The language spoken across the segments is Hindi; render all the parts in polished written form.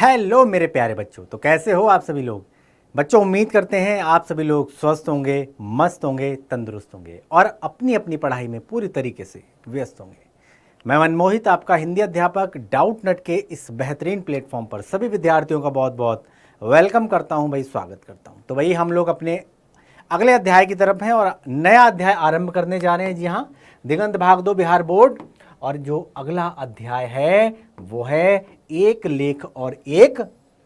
हेलो मेरे प्यारे बच्चों, तो कैसे हो आप सभी लोग। बच्चों, उम्मीद करते हैं आप सभी लोग स्वस्थ होंगे, मस्त होंगे, तंदुरुस्त होंगे और अपनी अपनी पढ़ाई में पूरी तरीके से व्यस्त होंगे। मैं मनमोहित, आपका हिंदी अध्यापक डाउट नट के इस बेहतरीन प्लेटफॉर्म पर सभी विद्यार्थियों का बहुत बहुत वेलकम करता हूं भाई, स्वागत करता हूं। तो भाई हम लोग अपने अगले अध्याय की तरफ हैं और नया अध्याय आरंभ करने जा रहे हैं। जी हाँ, दिगंत भाग दो बिहार बोर्ड। और जो अगला अध्याय है वो है एक लेख और एक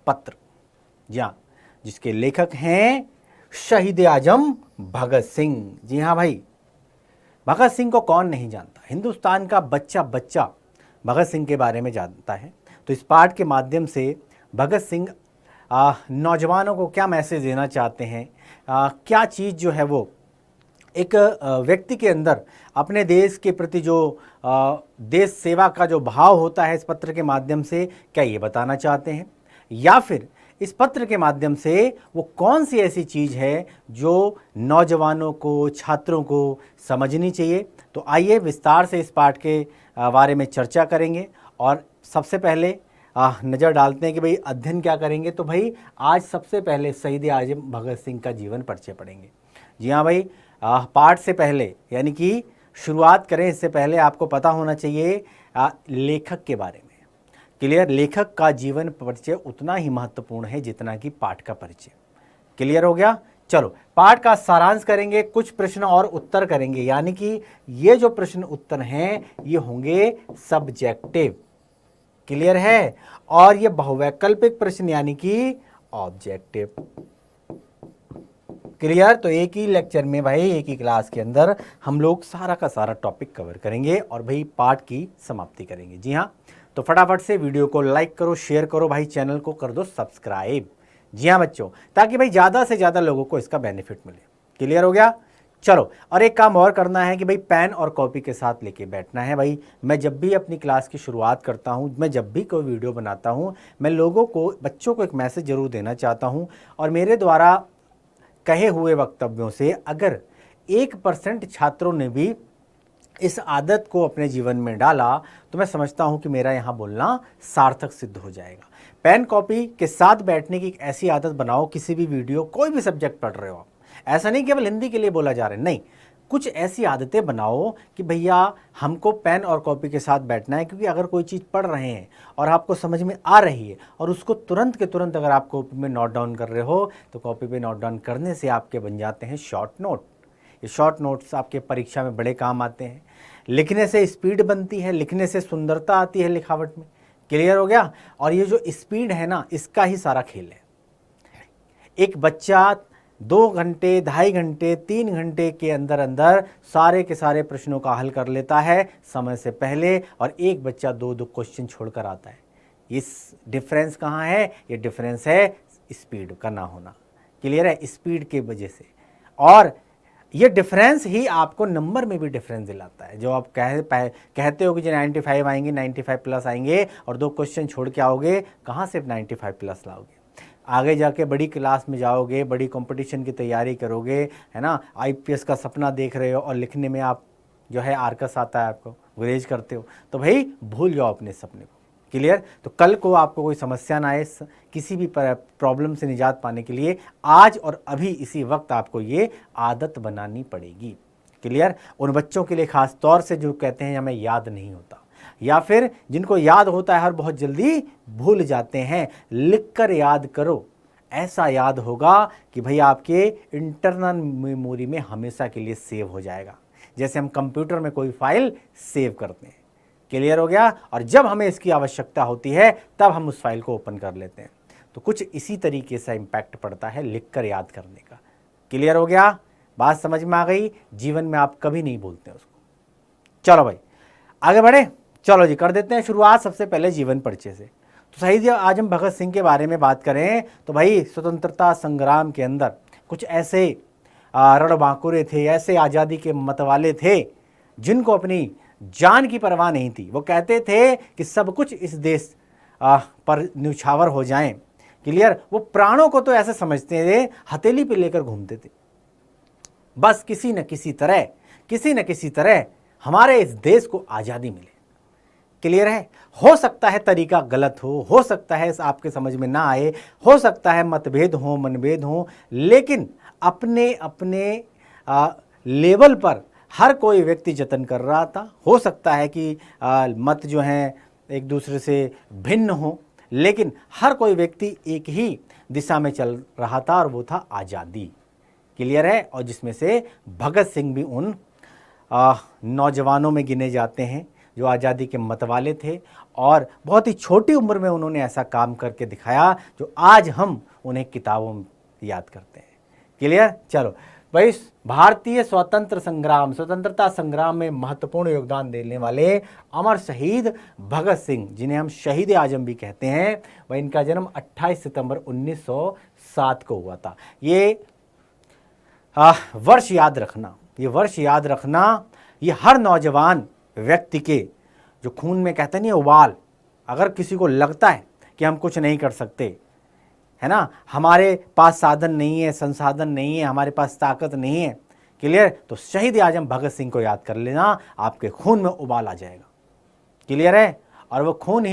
पत्र। जी हाँ, जिसके लेखक हैं शहीद आजम भगत सिंह। जी हाँ भाई, भगत सिंह को कौन नहीं जानता। हिंदुस्तान का बच्चा बच्चा भगत सिंह के बारे में जानता है। तो इस पाठ के माध्यम से भगत सिंह नौजवानों को क्या मैसेज देना चाहते हैं, क्या चीज़ जो है वो एक व्यक्ति के अंदर अपने देश के प्रति जो देश सेवा का जो भाव होता है, इस पत्र के माध्यम से क्या ये बताना चाहते हैं, या फिर इस पत्र के माध्यम से वो कौन सी ऐसी चीज़ है जो नौजवानों को, छात्रों को समझनी चाहिए। तो आइए विस्तार से इस पाठ के बारे में चर्चा करेंगे। और सबसे पहले नज़र डालते हैं कि भाई अध्ययन क्या करेंगे। तो भाई आज सबसे पहले शहीद आजम भगत सिंह का जीवन परिचय पढ़ेंगे। जी हाँ भाई, पाठ से पहले यानी कि शुरुआत करें इससे पहले आपको पता होना चाहिए लेखक के बारे में। क्लियर, लेखक का जीवन परिचय उतना ही महत्वपूर्ण है जितना कि पाठ का परिचय। क्लियर हो गया। चलो पाठ का सारांश करेंगे, कुछ प्रश्न और उत्तर करेंगे, यानी कि ये जो प्रश्न उत्तर हैं ये होंगे सब्जेक्टिव। क्लियर है। और ये बहुवैकल्पिक प्रश्न यानी कि ऑब्जेक्टिव। क्लियर। तो एक ही लेक्चर में भाई, एक ही क्लास के अंदर हम लोग सारा का सारा टॉपिक कवर करेंगे और भाई पाठ की समाप्ति करेंगे। जी हाँ, तो फटाफट से वीडियो को लाइक करो, शेयर करो भाई, चैनल को कर दो सब्सक्राइब। जी हाँ बच्चों, ताकि भाई ज़्यादा से ज़्यादा लोगों को इसका बेनिफिट मिले। क्लियर हो गया। चलो, और एक काम और करना है कि भाई पेन और कॉपी के साथ लेके बैठना है भाई। मैं जब भी अपनी क्लास की शुरुआत करता हूँ, मैं जब भी कोई वीडियो बनाता हूँ, मैं लोगों को, बच्चों को एक मैसेज जरूर देना चाहता हूँ। और मेरे द्वारा कहे हुए वक्तव्यों से अगर 1% छात्रों ने भी इस आदत को अपने जीवन में डाला तो मैं समझता हूं कि मेरा यहां बोलना सार्थक सिद्ध हो जाएगा। पेन कॉपी के साथ बैठने की एक ऐसी आदत बनाओ, किसी भी वीडियो, कोई भी सब्जेक्ट पढ़ रहे हो आप, ऐसा नहीं केवल हिंदी के लिए बोला जा रहा है, नहीं, कुछ ऐसी आदतें बनाओ कि भैया हमको पेन और कॉपी के साथ बैठना है। क्योंकि अगर कोई चीज़ पढ़ रहे हैं और आपको समझ में आ रही है और उसको तुरंत के तुरंत अगर आप कॉपी में नोट डाउन कर रहे हो तो कॉपी पे नोट डाउन करने से आपके बन जाते हैं शॉर्ट नोट। ये शॉर्ट नोट्स आपके परीक्षा में बड़े काम आते हैं। लिखने से स्पीड बनती है, लिखने से सुंदरता आती है लिखावट में। क्लियर हो गया। और ये जो स्पीड है ना, इसका ही सारा खेल है। एक बच्चा 2 घंटे, 2.5 घंटे, 3 घंटे के अंदर अंदर सारे के सारे प्रश्नों का हल कर लेता है समय से पहले, और एक बच्चा 2-2 क्वेश्चन छोड़कर आता है। इस डिफरेंस कहाँ है? ये डिफरेंस है स्पीड का ना होना। क्लियर है, स्पीड के वजह से। और ये डिफरेंस ही आपको नंबर में भी डिफरेंस दिलाता है। जो आप कहते हो कि जो 95 आएंगे, 95 प्लस आएंगे, और 2 क्वेश्चन छोड़ के आओगे, कहाँ से 95 प्लस लाओगे? आगे जाके बड़ी क्लास में जाओगे, बड़ी कंपटीशन की तैयारी करोगे, है ना, आईपीएस का सपना देख रहे हो और लिखने में आप जो है आर्कस आता है, आपको गुरेज करते हो, तो भाई भूल जाओ अपने सपने को। क्लियर। तो कल को आपको कोई समस्या ना आए, किसी भी प्रॉब्लम से निजात पाने के लिए आज और अभी इसी वक्त आपको ये आदत बनानी पड़ेगी। क्लियर। उन बच्चों के लिए खास तौर से जो कहते हैं हमें याद नहीं होता, या फिर जिनको याद होता है और बहुत जल्दी भूल जाते हैं, लिखकर याद करो। ऐसा याद होगा कि भाई आपके इंटरनल मेमोरी में हमेशा के लिए सेव हो जाएगा, जैसे हम कंप्यूटर में कोई फाइल सेव करते हैं। क्लियर हो गया। और जब हमें इसकी आवश्यकता होती है तब हम उस फाइल को ओपन कर लेते हैं। तो कुछ इसी तरीके से इम्पैक्ट पड़ता है लिखकर याद करने का। क्लियर हो गया, बात समझ में आ गई। जीवन में आप कभी नहीं भूलते उसको। चलो भाई आगे बढ़े। चलो जी, कर देते हैं शुरुआत सबसे पहले जीवन परिचय से। तो शहीद आजम भगत सिंह के बारे में बात करें तो भाई स्वतंत्रता संग्राम के अंदर कुछ ऐसे रणबांकुरे थे, ऐसे आज़ादी के मतवाले थे जिनको अपनी जान की परवाह नहीं थी। वो कहते थे कि सब कुछ इस देश पर न्यौछावर हो जाएं। क्लियर। वो प्राणों को तो ऐसे समझते थे, हथेली पे लेकर घूमते थे, बस किसी न किसी तरह हमारे इस देश को आज़ादी मिले। क्लियर है। हो सकता है तरीका गलत हो सकता है आपके समझ में ना आए, हो सकता है मतभेद हो, मनभेद हो, लेकिन अपने अपने लेवल पर हर कोई व्यक्ति जतन कर रहा था। हो सकता है कि मत जो हैं एक दूसरे से भिन्न हो, लेकिन हर कोई व्यक्ति एक ही दिशा में चल रहा था और वो था आज़ादी। क्लियर है। और जिसमें से भगत सिंह भी उन नौजवानों में गिने जाते हैं जो आज़ादी के मतवाले थे, और बहुत ही छोटी उम्र में उन्होंने ऐसा काम करके दिखाया जो आज हम उन्हें किताबों में याद करते हैं। क्लियर। चलो भाई, भारतीय स्वतंत्रता संग्राम में महत्वपूर्ण योगदान देने वाले अमर शहीद भगत सिंह, जिन्हें हम शहीद आजम भी कहते हैं, वह इनका जन्म 28 सितंबर 1907 को हुआ था। ये वर्ष याद रखना, ये हर नौजवान व्यक्ति के जो खून में कहते नहीं उबाल, अगर किसी को लगता है कि हम कुछ नहीं कर सकते, है ना, हमारे पास साधन नहीं है, संसाधन नहीं है, हमारे पास ताकत नहीं है, क्लियर, तो शहीद आजम भगत सिंह को याद कर लेना, आपके खून में उबाल आ जाएगा। क्लियर है। और वो खून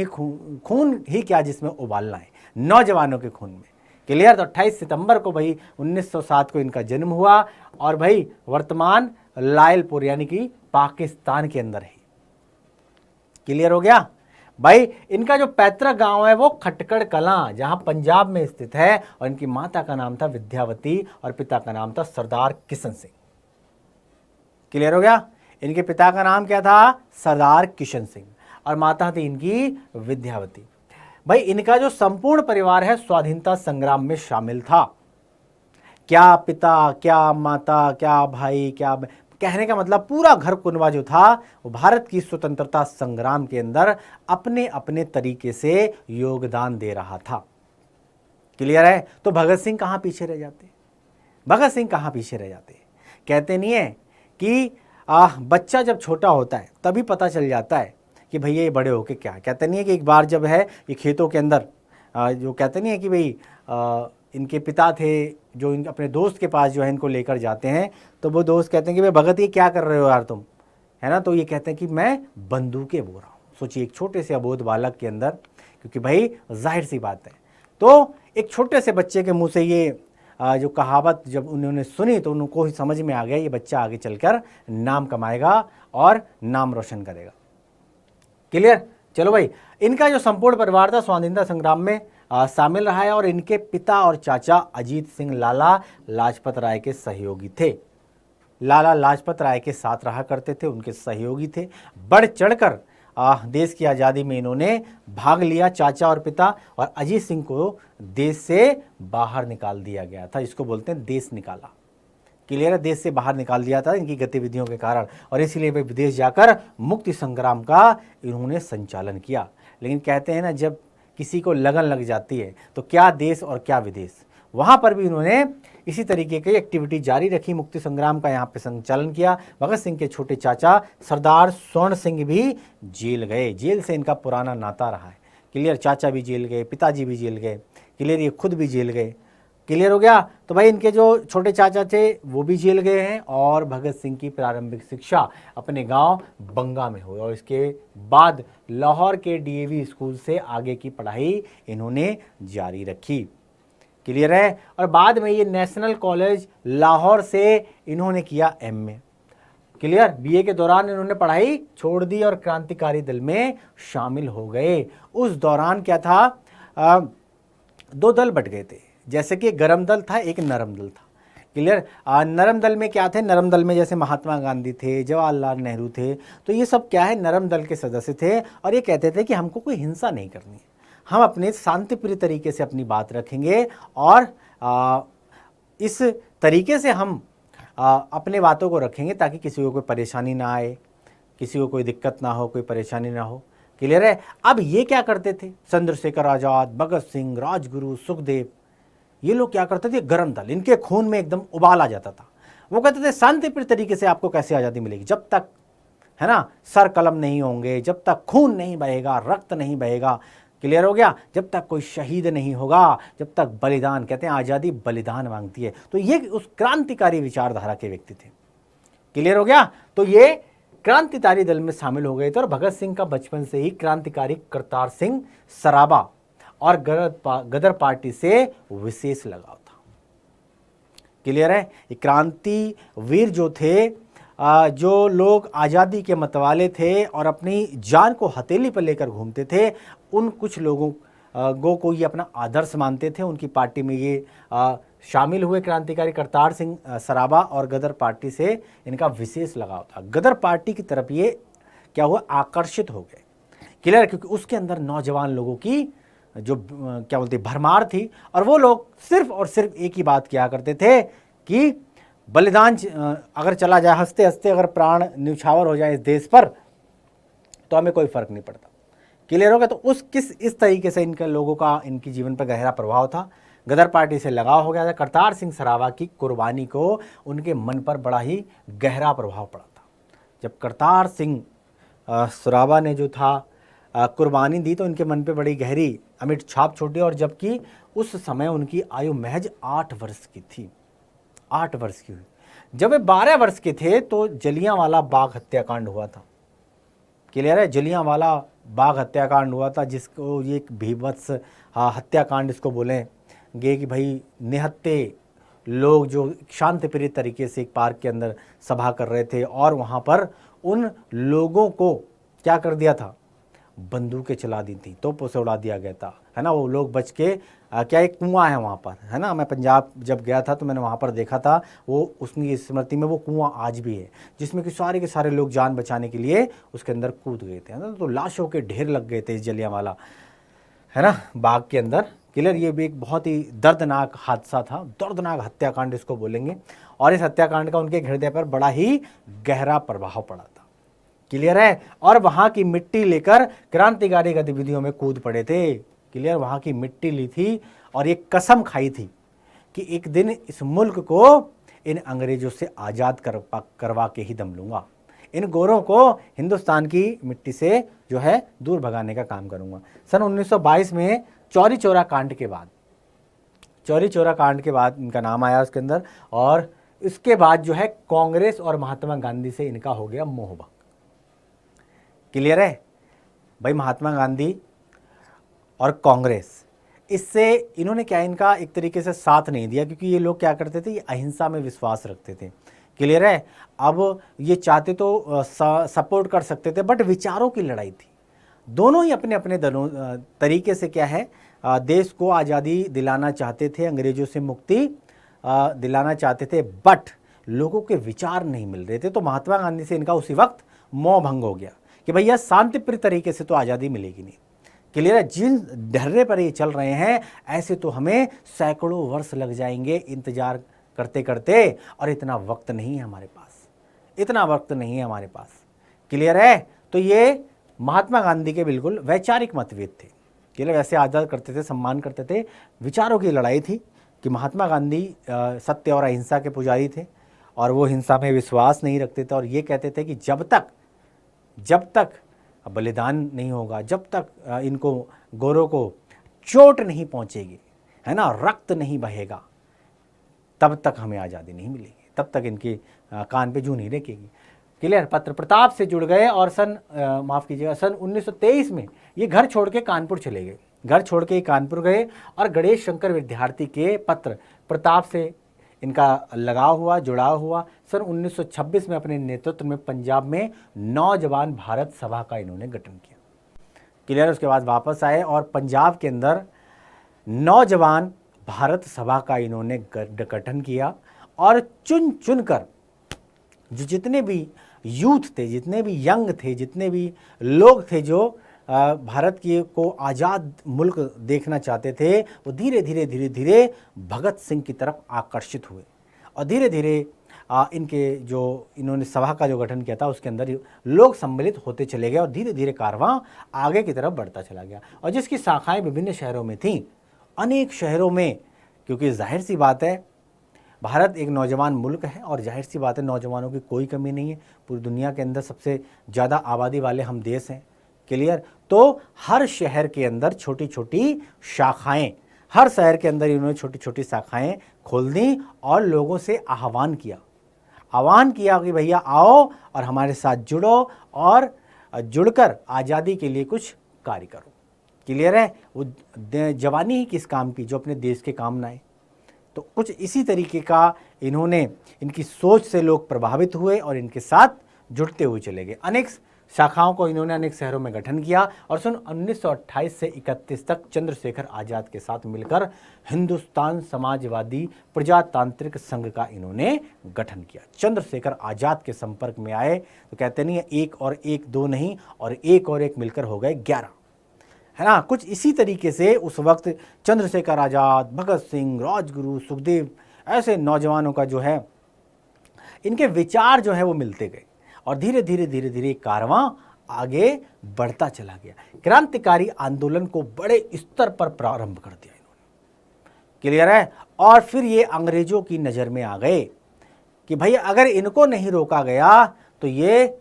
ही क्या जिसमें उबालना है, नौजवानों के खून में। क्लियर। तो 28 सितंबर को भाई 1907 को इनका जन्म हुआ, और भाई वर्तमान लायलपुर यानी कि पाकिस्तान के अंदर है। क्लियर हो गया भाई। इनका जो पैतृक गांव है वो खटकड़ कलां, जहां पंजाब में स्थित है, और इनकी माता का नाम था विद्यावती और पिता का नाम था सरदार किशन सिंह। क्लियर हो गया। इनके पिता का नाम क्या था? सरदार किशन सिंह, और माता थी इनकी विद्यावती। भाई इनका जो संपूर्ण परिवार है स्वाधीनता संग्राम में शामिल था। क्या पिता, क्या माता, क्या भाई, क्या, कहने का मतलब पूरा घर कुनबा जो था वो भारत की स्वतंत्रता संग्राम के अंदर अपने अपने तरीके से योगदान दे रहा था। क्लियर है। तो भगत सिंह कहाँ पीछे रह जाते? कहते नहीं है कि बच्चा जब छोटा होता है तभी पता चल जाता है कि भैया ये बड़े होके क्या। कहते नहीं है कि एक बार जब है ये खेतों के अंदर जो कहते नहीं है कि भाई इनके पिता थे जो अपने दोस्त के पास जो है इनको लेकर जाते हैं, तो वो दोस्त कहते हैं कि भाई भगत ये क्या कर रहे हो यार तुम, है ना, तो ये कहते हैं कि मैं बंदूकें बो रहा हूँ। सोचिए एक छोटे से अबोध बालक के अंदर, क्योंकि भाई जाहिर सी बात है, तो एक छोटे से बच्चे के मुंह से ये जो कहावत जब उन्होंने सुनी तो उनको ही समझ में आ गया ये बच्चा आगे चलकर नाम कमाएगा और नाम रोशन करेगा। क्लियर। चलो भाई, इनका जो संपूर्ण परिवार था स्वाधीनता संग्राम में शामिल रहा है, और इनके पिता और चाचा अजीत सिंह लाला लाजपत राय के सहयोगी थे। लाला लाजपत राय के साथ रहा करते थे, उनके सहयोगी थे। बढ़ चढ़कर देश की आज़ादी में इन्होंने भाग लिया। चाचा और पिता और अजीत सिंह को देश से बाहर निकाल दिया गया था, इसको बोलते हैं देश निकाला। क्लियर है। देश से बाहर निकाल दिया था इनकी गतिविधियों के कारण, और इसीलिए वे विदेश जाकर मुक्ति संग्राम का इन्होंने संचालन किया। लेकिन कहते हैं ना, जब किसी को लगन लग जाती है तो क्या देश और क्या विदेश, वहाँ पर भी इन्होंने इसी तरीके की एक्टिविटी जारी रखी। मुक्ति संग्राम का यहाँ पे संचालन किया। भगत सिंह के छोटे चाचा सरदार स्वर्ण सिंह भी जेल गए, जेल से इनका पुराना नाता रहा है। क्लियर। चाचा भी जेल गए, पिताजी भी जेल गए, क्लियर, ये खुद भी जेल गए। क्लियर हो गया। तो भाई इनके जो छोटे चाचा थे वो भी जेल गए हैं, और भगत सिंह की प्रारंभिक शिक्षा अपने गांव बंगा में हुई, और इसके बाद लाहौर के डीएवी स्कूल से आगे की पढ़ाई इन्होंने जारी रखी। क्लियर है। और बाद में ये नेशनल कॉलेज लाहौर से इन्होंने किया एमए। क्लियर। बीए के दौरान इन्होंने पढ़ाई छोड़ दी और क्रांतिकारी दल में शामिल हो गए। उस दौरान क्या था, दो दल बट गए थे, जैसे कि गरम दल था, एक नरम दल था। क्लियर। नरम दल में क्या थे? नरम दल में जैसे महात्मा गांधी थे, जवाहरलाल नेहरू थे, तो ये सब क्या है, नरम दल के सदस्य थे, और ये कहते थे कि हमको कोई हिंसा नहीं करनी है, हम अपने शांतिप्रिय तरीके से अपनी बात रखेंगे, और इस तरीके से हम अपने बातों को रखेंगे ताकि किसी को कोई परेशानी ना आए, किसी को कोई दिक्कत ना हो, कोई परेशानी ना हो। क्लियर है। अब ये क्या करते थे? चंद्रशेखर आज़ाद, भगत सिंह, राजगुरु, सुखदेव, ये लोग क्या करते थे? गरम दल, इनके खून में एकदम उबाल आ जाता था। वो कहते थे शांतिप्रिय तरीके से आपको कैसे आज़ादी मिलेगी, जब तक, है ना, सर कलम नहीं होंगे, जब तक खून नहीं बहेगा, रक्त नहीं बहेगा। क्लियर हो गया। जब तक कोई शहीद नहीं होगा, जब तक बलिदान, कहते हैं आज़ादी बलिदान मांगती है। तो ये उस क्रांतिकारी विचारधारा के व्यक्ति थे। क्लियर हो गया। तो ये क्रांतिकारी दल में शामिल हो गए थे और भगत सिंह का बचपन से ही क्रांतिकारी करतार सिंह सराबा और गदर पार्टी से विशेष लगाव था। क्लियर है? ये क्रांति वीर जो थे, जो लोग आज़ादी के मतवाले थे और अपनी जान को हथेली पर लेकर घूमते थे, उन कुछ लोगों को ये अपना आदर्श मानते थे। उनकी पार्टी में ये शामिल हुए क्रांतिकारी करतार सिंह सराबा और गदर पार्टी से इनका विशेष लगाव था। गदर पार्टी की तरफ ये क्या हुआ, आकर्षित हो गए। क्लियर? क्योंकि उसके अंदर नौजवान लोगों की जो क्या बोलते भरमार थी और वो लोग सिर्फ और सिर्फ एक ही बात किया करते थे कि बलिदान अगर चला जाए, हंसते हंसते अगर प्राण न्यौछावर हो जाए इस देश पर, तो हमें कोई फर्क नहीं पड़ता। क्लियर होगा? तो इस तरीके से इनके लोगों का इनकी जीवन पर गहरा प्रभाव था। गदर पार्टी से लगाव हो गया था। करतार सिंह सराबा की कुर्बानी को उनके मन पर बड़ा ही गहरा प्रभाव पड़ा था। जब करतार सिंह सराबा ने जो था कुर्बानी दी तो उनके मन पे बड़ी गहरी अमिट छाप छोड़ी, और जबकि उस समय उनकी आयु महज 8 वर्ष की थी। 8 वर्ष की हुई। जब वे 12 वर्ष के थे तो जलियांवाला बाग हत्याकांड हुआ था। क्लियर है? जलियांवाला बाग हत्याकांड हुआ था, जिसको ये एक भीभत्स हत्याकांड इसको बोलेंगे कि भाई निहत्थे लोग जो शांतिप्रिय तरीके से एक पार्क के अंदर सभा कर रहे थे और वहाँ पर उन लोगों को क्या कर दिया था, बंदूकें चला दी थी, तोपों से उड़ा दिया गया था, है ना। वो लोग बच के क्या एक कुआं है वहाँ पर, है ना। मैं पंजाब जब गया था तो मैंने वहाँ पर देखा था, वो उसकी स्मृति में वो कुआं आज भी है, जिसमें कि सारे के सारे लोग जान बचाने के लिए उसके अंदर कूद गए थे, है ना। तो लाशों के ढेर लग गए थे इस जलियांवाला, है ना, बाग के अंदर। क्लियर? ये भी एक बहुत ही दर्दनाक हादसा था, दर्दनाक हत्याकांड इसको बोलेंगे, और इस हत्याकांड का उनके हृदय पर बड़ा ही गहरा प्रभाव पड़ा था। क्लियर है? और वहाँ की मिट्टी लेकर क्रांतिकारी गतिविधियों में कूद पड़े थे। क्लियर? वहाँ की मिट्टी ली थी और एक कसम खाई थी कि एक दिन इस मुल्क को इन अंग्रेजों से आज़ाद करवा के ही दम लूँगा, इन गोरों को हिंदुस्तान की मिट्टी से जो है दूर भगाने का काम करूँगा। सन 1922 में चौरी चौरा कांड के बाद, चौरी चौरा कांड के बाद इनका नाम आया उसके अंदर, और इसके बाद जो है कांग्रेस और महात्मा गांधी से इनका हो गया मोहभंग। क्लियर है भाई? महात्मा गांधी और कांग्रेस, इससे इन्होंने क्या, इनका एक तरीके से साथ नहीं दिया, क्योंकि ये लोग क्या करते थे, ये अहिंसा में विश्वास रखते थे। क्लियर है? अब ये चाहते तो सपोर्ट कर सकते थे, बट विचारों की लड़ाई थी। दोनों ही अपने अपने दलों तरीके से क्या है, देश को आज़ादी दिलाना चाहते थे, अंग्रेजों से मुक्ति दिलाना चाहते थे, बट लोगों के विचार नहीं मिल रहे थे। तो महात्मा गांधी से इनका उसी वक्त मोह भंग हो गया कि भैया शांतिप्रिय तरीके से तो आज़ादी मिलेगी नहीं। क्लियर है? जिन ढर्रे पर ये चल रहे हैं, ऐसे तो हमें सैकड़ों वर्ष लग जाएंगे इंतजार करते करते, और इतना वक्त नहीं है हमारे पास, इतना वक्त नहीं है हमारे पास। क्लियर है? तो ये महात्मा गांधी के बिल्कुल वैचारिक मतभेद थे। क्लियर? वैसे आज़ाद करते थे, सम्मान करते थे, विचारों की लड़ाई थी कि महात्मा गांधी सत्य और अहिंसा के पुजारी थे और वो हिंसा में विश्वास नहीं रखते थे, और ये कहते थे कि जब तक बलिदान नहीं होगा, जब तक इनको गोरों को चोट नहीं पहुंचेगी, है ना, रक्त नहीं बहेगा, तब तक हमें आज़ादी नहीं मिलेगी, तब तक इनके कान पे जूं नहीं रेकेगी। क्लियर? पत्र प्रताप से जुड़ गए और सन 1923 में ये घर छोड़ के कानपुर चले गए, घर छोड़ के कानपुर गए, और गणेश शंकर विद्यार्थी के पत्र प्रताप से इनका लगाव हुआ, जुड़ाव हुआ। सन 1926 में अपने नेतृत्व में पंजाब में नौजवान भारत सभा का इन्होंने गठन किया। क्लियर? उसके बाद वापस आए और पंजाब के अंदर नौजवान भारत सभा का इन्होंने गठन किया, और चुन चुन कर जो जितने भी यूथ थे, जितने भी यंग थे, जितने भी लोग थे जो भारत की को आज़ाद मुल्क देखना चाहते थे, वो धीरे धीरे भगत सिंह की तरफ आकर्षित हुए, और धीरे धीरे इन्होंने सभा का जो गठन किया था उसके अंदर लोग सम्मिलित होते चले गए, और धीरे धीरे कारवां आगे की तरफ बढ़ता चला गया, और जिसकी शाखाएं विभिन्न शहरों में थीं, अनेक शहरों में, क्योंकि जाहिर सी बात है भारत एक नौजवान मुल्क है, और जाहिर सी बात है नौजवानों की कोई कमी नहीं है। पूरी दुनिया के अंदर सबसे ज़्यादा आबादी वाले हम देश हैं। क्लियर? तो हर शहर के अंदर छोटी छोटी शाखाएं, हर शहर के अंदर इन्होंने छोटी छोटी शाखाएं खोल दी और लोगों से आह्वान किया, आह्वान किया कि भैया आओ और हमारे साथ जुड़ो और जुड़कर आज़ादी के लिए कुछ कार्य करो। क्लियर है? वो जवानी ही किस काम की, जो अपने देश के काम ना आए। तो कुछ इसी तरीके का इनकी सोच से लोग प्रभावित हुए और इनके साथ जुड़ते हुए चले गए। अनेक शाखाओं को इन्होंने अनेक शहरों में गठन किया और सन 1928 से 31 तक चंद्रशेखर आज़ाद के साथ मिलकर हिंदुस्तान समाजवादी प्रजातांत्रिक संघ का इन्होंने गठन किया। चंद्रशेखर आज़ाद के संपर्क में आए तो कहते नहीं है एक और एक दो नहीं, और एक मिलकर हो गए 11, है ना। कुछ इसी तरीके से उस वक्त चंद्रशेखर आज़ाद, भगत सिंह, राजगुरु, सुखदेव, ऐसे नौजवानों का जो है इनके विचार जो है वो मिलते गए और धीरे धीरे कारवां आगे बढ़ता चला गया। क्रांतिकारी आंदोलन को बड़े स्तर पर प्रारंभ कर दिया इन्होंने। क्लियर है? और फिर ये अंग्रेजों की नज़र में आ गए कि भाई अगर इनको नहीं रोका गया तो ये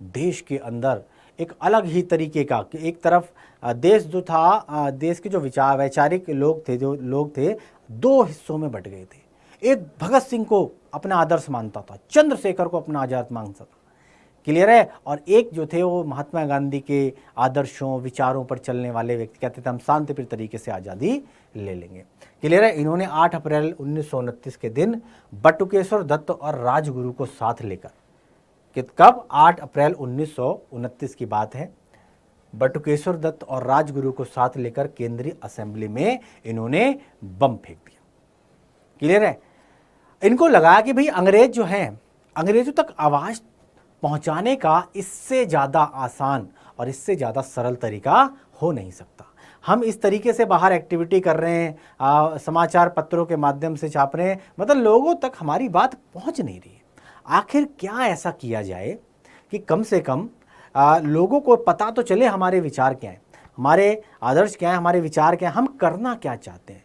देश के अंदर एक अलग ही तरीके का, एक तरफ देश जो था, देश के जो वैचारिक लोग थे, जो लोग थे, दो हिस्सों में बट गए थे। एक भगत सिंह को अपना आदर्श मानता था, चंद्रशेखर को अपना आज़ाद मानता था। क्लियर है? और एक जो थे वो महात्मा गांधी के आदर्शों, विचारों पर चलने वाले व्यक्ति, कहते थे हम शांतिप्रिय तरीके से आज़ादी ले लेंगे। क्लियर है? इन्होंने 8 अप्रैल 1929 के दिन बटुकेश्वर दत्त और राजगुरु को साथ लेकर, कब 8 अप्रैल 1929 की बात है, बटुकेश्वर दत्त और राजगुरु को साथ लेकर केंद्रीय असेंबली में इन्होंने बम फेंक दिया। क्लियर है? इनको लगा कि भाई अंग्रेज जो हैं, अंग्रेजों तक आवाज़ पहुंचाने का इससे ज़्यादा आसान और इससे ज़्यादा सरल तरीका हो नहीं सकता। हम इस तरीके से बाहर एक्टिविटी कर रहे हैं, समाचार पत्रों के माध्यम से छाप रहे हैं, मतलब लोगों तक हमारी बात पहुंच नहीं रही है। आखिर क्या ऐसा किया जाए कि कम से कम लोगों को पता तो चले हमारे विचार क्या हैं, हमारे आदर्श क्या हैं, हमारे विचार क्या हैं, हम करना क्या चाहते हैं।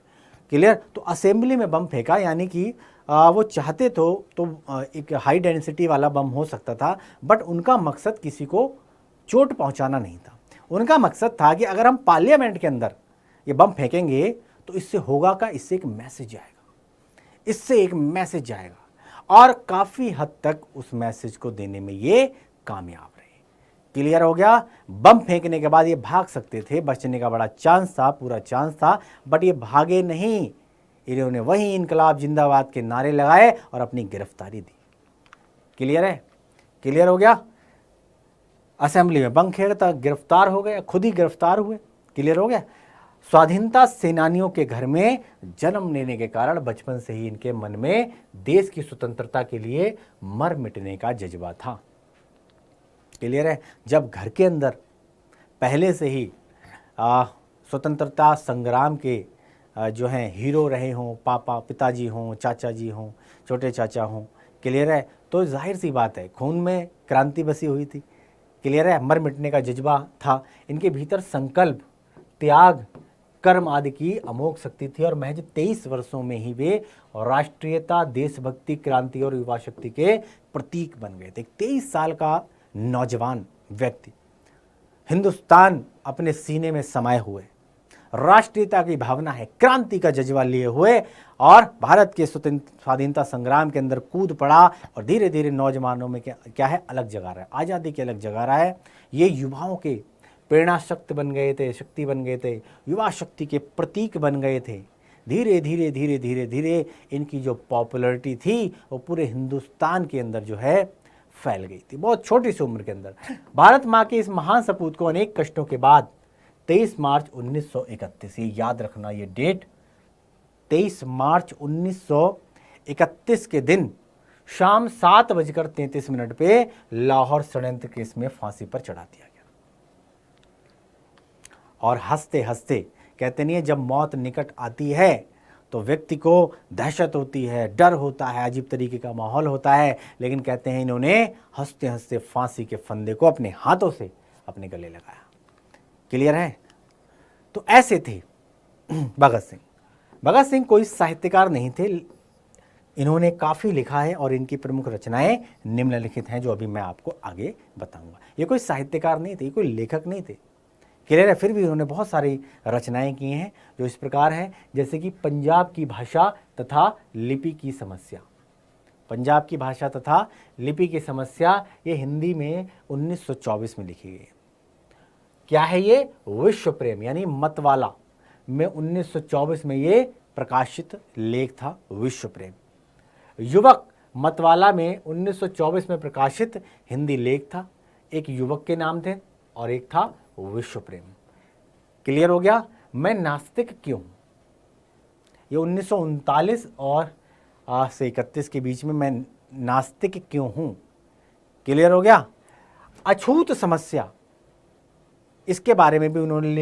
क्लियर? तो असेंबली में बम फेंका, यानी कि वो चाहते तो एक हाई डेंसिटी वाला बम हो सकता था, बट उनका मकसद किसी को चोट पहुंचाना नहीं था। उनका मकसद था कि अगर हम पार्लियामेंट के अंदर ये बम फेंकेंगे तो इससे होगा क्या, इससे एक मैसेज आएगा, इससे एक मैसेज जाएगा, और काफ़ी हद तक उस मैसेज को देने में ये कामयाब रहे। क्लियर हो गया? बम फेंकने के बाद ये भाग सकते थे, बचने का बड़ा चांस था, पूरा चांस था, बट ये भागे नहीं। इन्होंने वहीं इनकलाब जिंदाबाद के नारे लगाए और अपनी गिरफ्तारी दी। क्लियर है? क्लियर हो गया? असेंबली में बम खेलता, गिरफ्तार हो गए, खुद ही गिरफ्तार हुए। क्लियर हो गया? स्वाधीनता सेनानियों के घर में जन्म लेने के कारण बचपन से ही इनके मन में देश की स्वतंत्रता के लिए मर मिटने का जज्बा था। क्लियर है? जब घर के अंदर पहले से ही स्वतंत्रता संग्राम के जो हैं हीरो रहे हों, पापा, पिताजी हों, चाचा जी हों, छोटे चाचा हों, क्लियर है, तो जाहिर सी बात है खून में क्रांति बसी हुई थी। क्लियर है? मर मिटने का जज्बा था इनके भीतर, संकल्प, त्याग, कर्म आदि की अमोघ शक्ति थी, और महज 23 वर्षों में ही वे राष्ट्रीयता, देशभक्ति, क्रांति और युवा शक्ति के प्रतीक बन गए थे। 23 साल का नौजवान व्यक्ति हिंदुस्तान अपने सीने में समाये हुए, राष्ट्रीयता की भावना है, क्रांति का जज्बा लिए हुए, और भारत के स्वाधीनता संग्राम के अंदर कूद पड़ा, और धीरे धीरे नौजवानों में क्या है, अलग जगा रहा है, आज़ादी की अलग जगा रहा है। ये युवाओं के प्रेरणा शक्ति बन गए थे, शक्ति बन गए थे, युवा शक्ति के प्रतीक बन गए थे। धीरे धीरे इनकी जो पॉपुलैरिटी थी वो पूरे हिंदुस्तान के अंदर जो है फैल गई थी, बहुत छोटी सी उम्र के अंदर। भारत माँ के इस महान सपूत को अनेक कष्टों के बाद 23 मार्च 1931, ये याद रखना ये डेट, 23 मार्च 1931 के दिन शाम 7:33 पे लाहौर षड्यंत्र केस में फांसी पर चढ़ा दिया गया। और हंसते हंसते, कहते नहीं है जब मौत निकट आती है तो व्यक्ति को दहशत होती है, डर होता है, अजीब तरीके का माहौल होता है, लेकिन कहते हैं इन्होंने हंसते हंसते फांसी के फंदे को अपने हाथों से अपने गले लगाया। क्लियर है? तो ऐसे थे भगत सिंह। भगत सिंह कोई साहित्यकार नहीं थे, इन्होंने काफ़ी लिखा है और इनकी प्रमुख रचनाएं निम्नलिखित हैं जो अभी मैं आपको आगे बताऊंगा। ये कोई साहित्यकार नहीं थे, कोई लेखक नहीं थे। क्लियर है? फिर भी उन्होंने बहुत सारी रचनाएं की हैं जो इस प्रकार हैं, जैसे कि पंजाब की भाषा तथा लिपि की समस्या। पंजाब की भाषा तथा लिपि की समस्या, ये हिंदी में 1924 में लिखी गई। क्या है ये? विश्व प्रेम यानी मतवाला में 1924 में ये प्रकाशित लेख था, विश्व प्रेम। युवक मतवाला में 1924 में प्रकाशित हिंदी लेख था। एक युवक के नाम थे और एक था विश्व प्रेम। क्लियर हो गया? मैं नास्तिक क्यों? ये 1939 और से 31 के बीच में मैं नास्तिक क्यों हूं? क्लियर हो गया? अछूत समस्या, इसके बारे में भी उन्होंने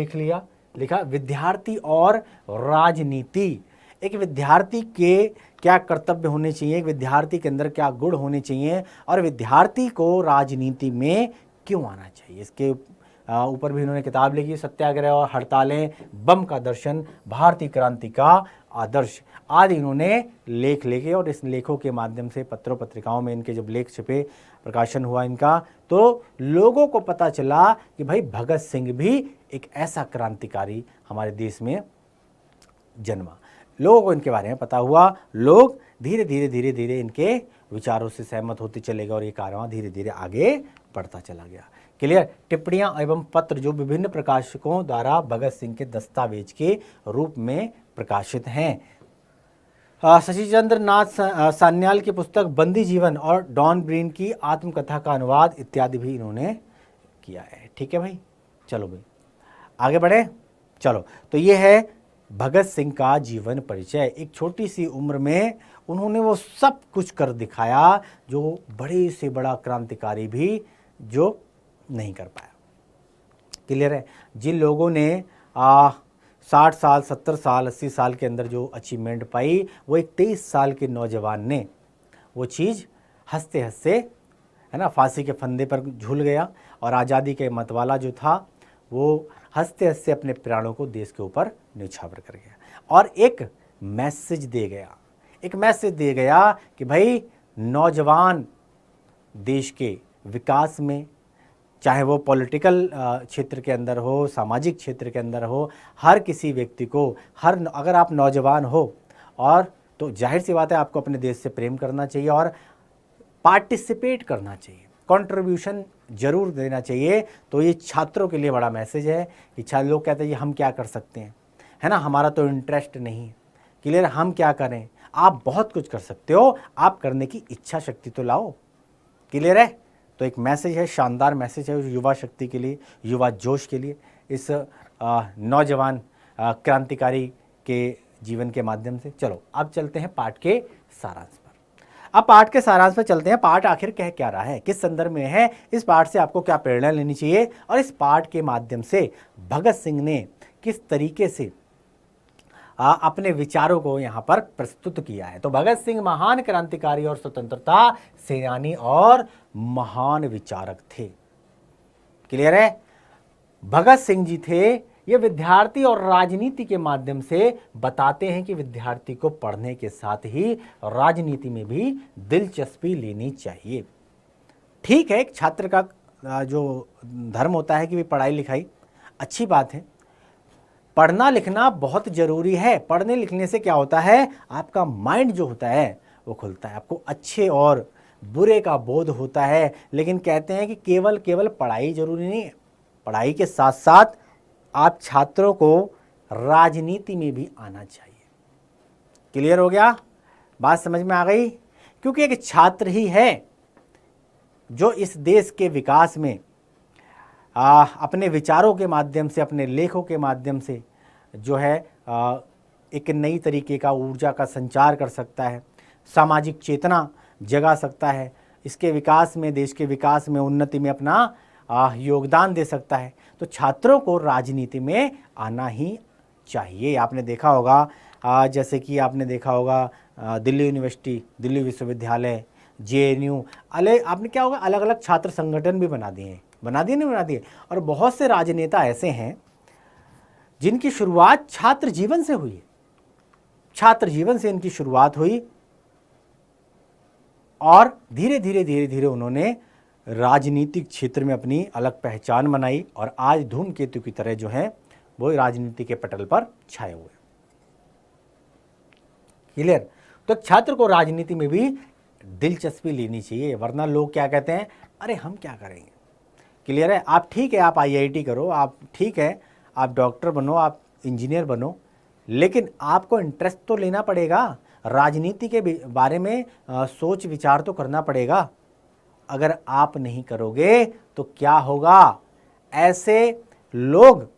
लिखा विद्यार्थी और राजनीति। एक विद्यार्थी के क्या कर्तव्य होने चाहिए, एक विद्यार्थी के अंदर क्या गुण होने चाहिए और विद्यार्थी को राजनीति में क्यों आना चाहिए, इसके ऊपर भी उन्होंने किताब लिखी। सत्याग्रह और हड़तालें, बम का दर्शन, भारतीय क्रांति का आदर्श आदि इन्होंने लेख लिखे और इस लेखों के माध्यम से पत्रों पत्रिकाओं में इनके जब लेख छपे, प्रकाशन हुआ इनका, तो लोगों को पता चला कि भाई भगत सिंह भी एक ऐसा क्रांतिकारी हमारे देश में जन्मा। लोगों को इनके बारे में पता हुआ, लोग धीरे धीरे इनके विचारों से सहमत होते चले गए और ये कारवां धीरे धीरे आगे बढ़ता चला गया। क्लियर? टिप्पणियां एवं पत्र जो विभिन्न प्रकाशकों द्वारा भगत सिंह के दस्तावेज के रूप में प्रकाशित हैं। शशिचंद्र नाथ सान्याल की पुस्तक बंदी जीवन और डॉन ब्रीन की आत्मकथा का अनुवाद इत्यादि भी इन्होंने किया है। ठीक है भाई, चलो भाई आगे बढ़े। चलो, तो ये है भगत सिंह का जीवन परिचय। एक छोटी सी उम्र में उन्होंने वो सब कुछ कर दिखाया जो बड़े से बड़ा क्रांतिकारी भी जो नहीं कर पाया। क्लियर है? जिन लोगों ने 60 साल, 70 साल, 80 साल के अंदर जो अचीवमेंट पाई, वो एक 23 साल के नौजवान ने वो चीज़ हंसते हंसते, है ना, फांसी के फंदे पर झूल गया और आज़ादी के मतवाला जो था वो हंसते हंसते अपने प्राणों को देश के ऊपर न्यौछावर कर गया और एक मैसेज दे गया कि भाई नौजवान देश के विकास में, चाहे वो पॉलिटिकल क्षेत्र के अंदर हो, सामाजिक क्षेत्र के अंदर हो, हर किसी व्यक्ति को, अगर आप नौजवान हो और तो जाहिर सी बात है आपको अपने देश से प्रेम करना चाहिए और पार्टिसिपेट करना चाहिए, कंट्रीब्यूशन जरूर देना चाहिए। तो ये छात्रों के लिए बड़ा मैसेज है कि लोग कहते हैं हम क्या कर सकते हैं, है ना, हमारा तो इंटरेस्ट नहीं है। क्लियर? हम क्या करें? आप बहुत कुछ कर सकते हो, आप करने की इच्छा शक्ति तो लाओ। क्लियर है? तो एक मैसेज है, शानदार मैसेज है युवा शक्ति के लिए, युवा जोश के लिए, इस नौजवान क्रांतिकारी के जीवन के माध्यम से। चलो अब चलते हैं पाठ के सारांश पर। अब पाठ के सारांश पर चलते हैं। पाठ आखिर कह क्या रहा है, किस संदर्भ में है, इस पाठ से आपको क्या प्रेरणा लेनी चाहिए और इस पाठ के माध्यम से भगत सिंह ने किस तरीके से अपने विचारों को यहाँ पर प्रस्तुत किया है। तो भगत सिंह महान क्रांतिकारी और स्वतंत्रता सेनानी और महान विचारक थे। क्लियर है? भगत सिंह जी थे, ये विद्यार्थी और राजनीति के माध्यम से बताते हैं कि विद्यार्थी को पढ़ने के साथ ही राजनीति में भी दिलचस्पी लेनी चाहिए। ठीक है, एक छात्र का जो धर्म होता है कि भी पढ़ाई लिखाई अच्छी बात है, पढ़ना लिखना बहुत ज़रूरी है। पढ़ने लिखने से क्या होता है, आपका माइंड जो होता है वो खुलता है, आपको अच्छे और बुरे का बोध होता है। लेकिन कहते हैं कि केवल पढ़ाई ज़रूरी नहीं है, पढ़ाई के साथ साथ आप छात्रों को राजनीति में भी आना चाहिए। क्लियर हो गया? बात समझ में आ गई? क्योंकि एक छात्र ही है जो इस देश के विकास में अपने विचारों के माध्यम से, अपने लेखों के माध्यम से जो है एक नई तरीके का ऊर्जा का संचार कर सकता है, सामाजिक चेतना जगा सकता है, इसके विकास में, देश के विकास में, उन्नति में अपना योगदान दे सकता है। तो छात्रों को राजनीति में आना ही चाहिए। आपने देखा होगा जैसे कि आपने देखा होगा दिल्ली यूनिवर्सिटी, दिल्ली विश्वविद्यालय, JNU, आपने क्या होगा अलग अलग छात्र संगठन भी बना दिए और बहुत से राजनेता ऐसे हैं जिनकी शुरुआत छात्र जीवन से हुई है। छात्र जीवन से इनकी शुरुआत हुई और धीरे धीरे उन्होंने राजनीतिक क्षेत्र में अपनी अलग पहचान बनाई और आज धूमकेतु की तरह जो है वो राजनीति के पटल पर छाए हुए। क्लियर? तो छात्र को राजनीति में भी दिलचस्पी लेनी चाहिए, वरना लोग क्या कहते हैं, अरे हम क्या करेंगे। क्लियर है। आप ठीक है, आप आईआईटी करो, आप ठीक है, आप डॉक्टर बनो, आप इंजीनियर बनो, लेकिन आपको इंटरेस्ट तो लेना पड़ेगा, राजनीति के बारे में सोच विचार तो करना पड़ेगा। अगर आप नहीं करोगे तो क्या होगा, ऐसे लोग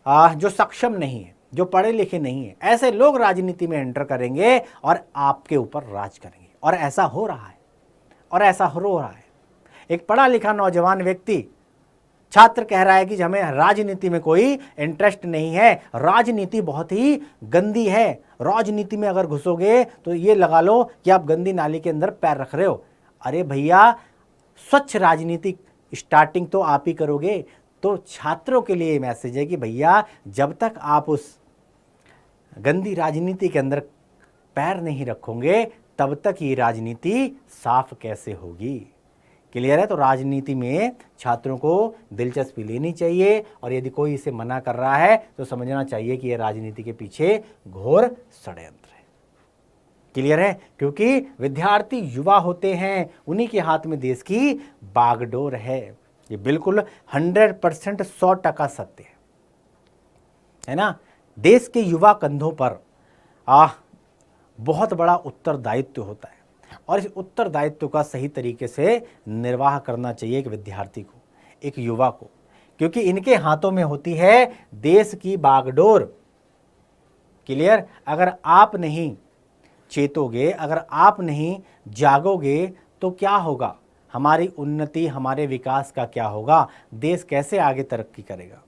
जो सक्षम नहीं है, जो पढ़े लिखे नहीं है, ऐसे लोग राजनीति में एंटर करेंगे और आपके ऊपर राज करेंगे। और ऐसा हो रहा है, और ऐसा हो रहा है। एक पढ़ा लिखा नौजवान व्यक्ति, छात्र कह रहा है कि हमें राजनीति में कोई इंटरेस्ट नहीं है, राजनीति बहुत ही गंदी है, राजनीति में अगर घुसोगे तो ये लगा लो कि आप गंदी नाली के अंदर पैर रख रहे हो। अरे भैया, स्वच्छ राजनीति स्टार्टिंग तो आप ही करोगे। तो छात्रों के लिए मैसेज है कि भैया, जब तक आप उस गंदी राजनीति के अंदर पैर नहीं रखोगे, तब तक ये राजनीति साफ कैसे होगी। क्लियर है। तो राजनीति में छात्रों को दिलचस्पी लेनी चाहिए, और यदि कोई इसे मना कर रहा है तो समझना चाहिए कि यह राजनीति के पीछे घोर षड्यंत्र है। क्लियर है। क्योंकि विद्यार्थी युवा होते हैं, उन्हीं के हाथ में देश की बागडोर है। ये बिल्कुल 100% 100% सत्य है ना। देश के युवा कंधों पर बहुत बड़ा उत्तरदायित्व होता है, और इस उत्तरदायित्व का सही तरीके से निर्वाह करना चाहिए एक विद्यार्थी को, एक युवा को, क्योंकि इनके हाथों में होती है देश की बागडोर। क्लियर। अगर आप नहीं चेतोगे, अगर आप नहीं जागोगे तो क्या होगा, हमारी उन्नति, हमारे विकास का क्या होगा, देश कैसे आगे तरक्की करेगा।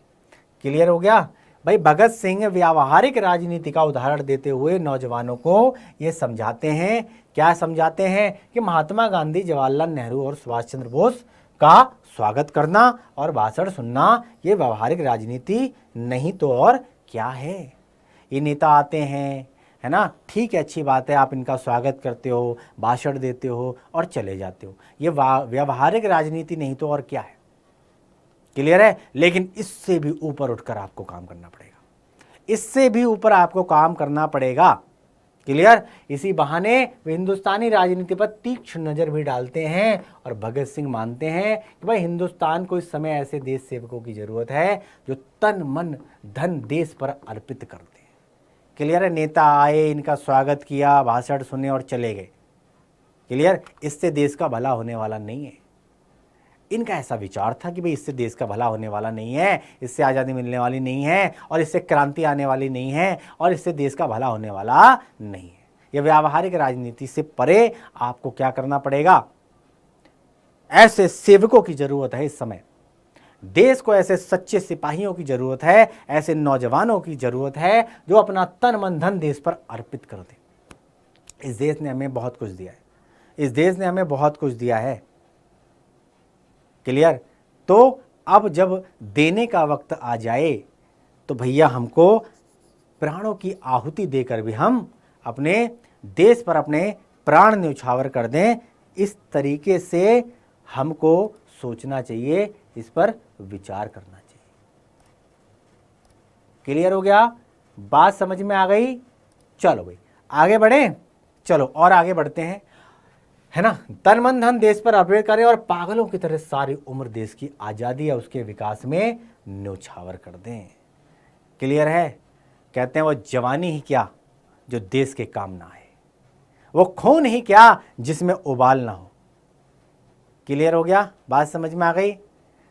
क्लियर हो गया भाई। भगत सिंह व्यावहारिक राजनीति का उदाहरण देते हुए नौजवानों को ये समझाते हैं, क्या समझाते हैं, कि महात्मा गांधी, जवाहरलाल नेहरू और सुभाष चंद्र बोस का स्वागत करना और भाषण सुनना ये व्यावहारिक राजनीति नहीं तो और क्या है। ये नेता आते हैं, है ना, ठीक है, अच्छी बात है, आप इनका स्वागत करते हो, भाषण देते हो और चले जाते हो, ये व्यावहारिक राजनीति नहीं तो और क्या है। क्लियर है। लेकिन इससे भी ऊपर उठकर आपको काम करना पड़ेगा, इससे भी ऊपर आपको काम करना पड़ेगा। क्लियर। इसी बहाने वे हिंदुस्तानी राजनीति पर तीक्ष्ण नजर भी डालते हैं, और भगत सिंह मानते हैं कि भाई हिंदुस्तान को इस समय ऐसे देश सेवकों की जरूरत है जो तन मन धन देश पर अर्पित करते हैं। क्लियर है। नेता आए, इनका स्वागत किया, भाषण सुने और चले गए। क्लियर। इससे देश का भला होने वाला नहीं है। इनका ऐसा विचार था कि भाई इससे देश का भला होने वाला नहीं है, इससे आज़ादी मिलने वाली नहीं है, और इससे क्रांति आने वाली नहीं है, और इससे देश का भला होने वाला नहीं है। यह व्यावहारिक राजनीति से परे आपको क्या करना पड़ेगा, ऐसे सेवकों की जरूरत है। इस समय देश को ऐसे सच्चे सिपाहियों की जरूरत है, ऐसे नौजवानों की जरूरत है जो अपना तन मन धन देश पर अर्पित कर दे। इस देश ने हमें बहुत कुछ दिया है, इस देश ने हमें बहुत कुछ दिया है। क्लियर। तो अब जब देने का वक्त आ जाए तो भैया हमको प्राणों की आहुति देकर भी हम अपने देश पर अपने प्राण न्यौछावर कर दें, इस तरीके से हमको सोचना चाहिए, इस पर विचार करना चाहिए। क्लियर हो गया, बात समझ में आ गई। चलो भाई आगे बढ़े, चलो और आगे बढ़ते हैं, है ना। तन मन धन देश पर अर्पित करें और पागलों की तरह सारी उम्र देश की आज़ादी या उसके विकास में न्यौछावर कर दें। क्लियर है। कहते हैं वो जवानी ही क्या जो देश के काम ना आए, वो खून ही क्या जिसमें उबाल ना हो। क्लियर हो गया, बात समझ में आ गई।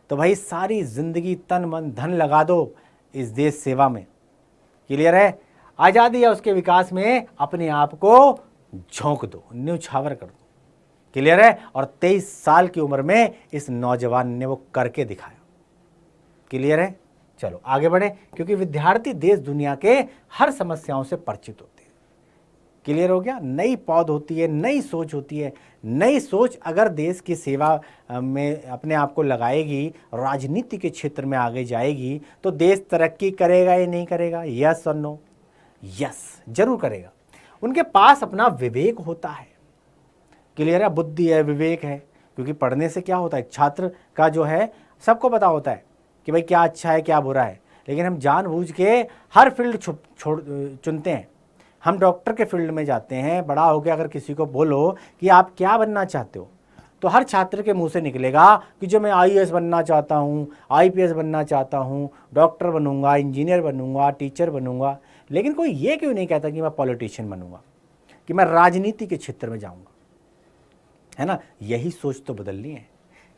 तो भाई सारी जिंदगी तन मन धन लगा दो इस देश सेवा में। क्लियर है। आज़ादी या उसके विकास में अपने आप को झोंक दो, न्यौछावर कर दो। क्लियर है। और 23 साल की उम्र में इस नौजवान ने वो करके दिखाया। क्लियर है। चलो आगे बढ़े, क्योंकि विद्यार्थी देश दुनिया के हर समस्याओं से परिचित होते हैं। क्लियर हो गया। नई पौध होती है, नई सोच होती है। नई सोच अगर देश की सेवा में अपने आप को लगाएगी, राजनीति के क्षेत्र में आगे जाएगी, तो देश तरक्की करेगा या नहीं करेगा? यस और नो? यस, जरूर करेगा। उनके पास अपना विवेक होता है। क्लियर है। बुद्धि है, विवेक है। क्योंकि पढ़ने से क्या होता है, छात्र का जो है सबको पता होता है कि भाई क्या अच्छा है क्या बुरा है, लेकिन हम जानबूझ के हर फील्ड चुनते हैं। हम डॉक्टर के फील्ड में जाते हैं, बड़ा हो गया अगर किसी को बोलो कि आप क्या बनना चाहते हो, तो हर छात्र के मुंह से निकलेगा कि जो मैं आईएएस बनना चाहता हूँ, आईपीएस बनना चाहता हूँ, डॉक्टर बनूंगा, इंजीनियर बनूंगा, टीचर बनूंगा। लेकिन कोई ये क्यों नहीं कहता कि मैं पॉलिटिशियन बनूंगा, कि मैं राजनीति के क्षेत्र में जाऊंगा, है ना। यही सोच तो बदलनी है,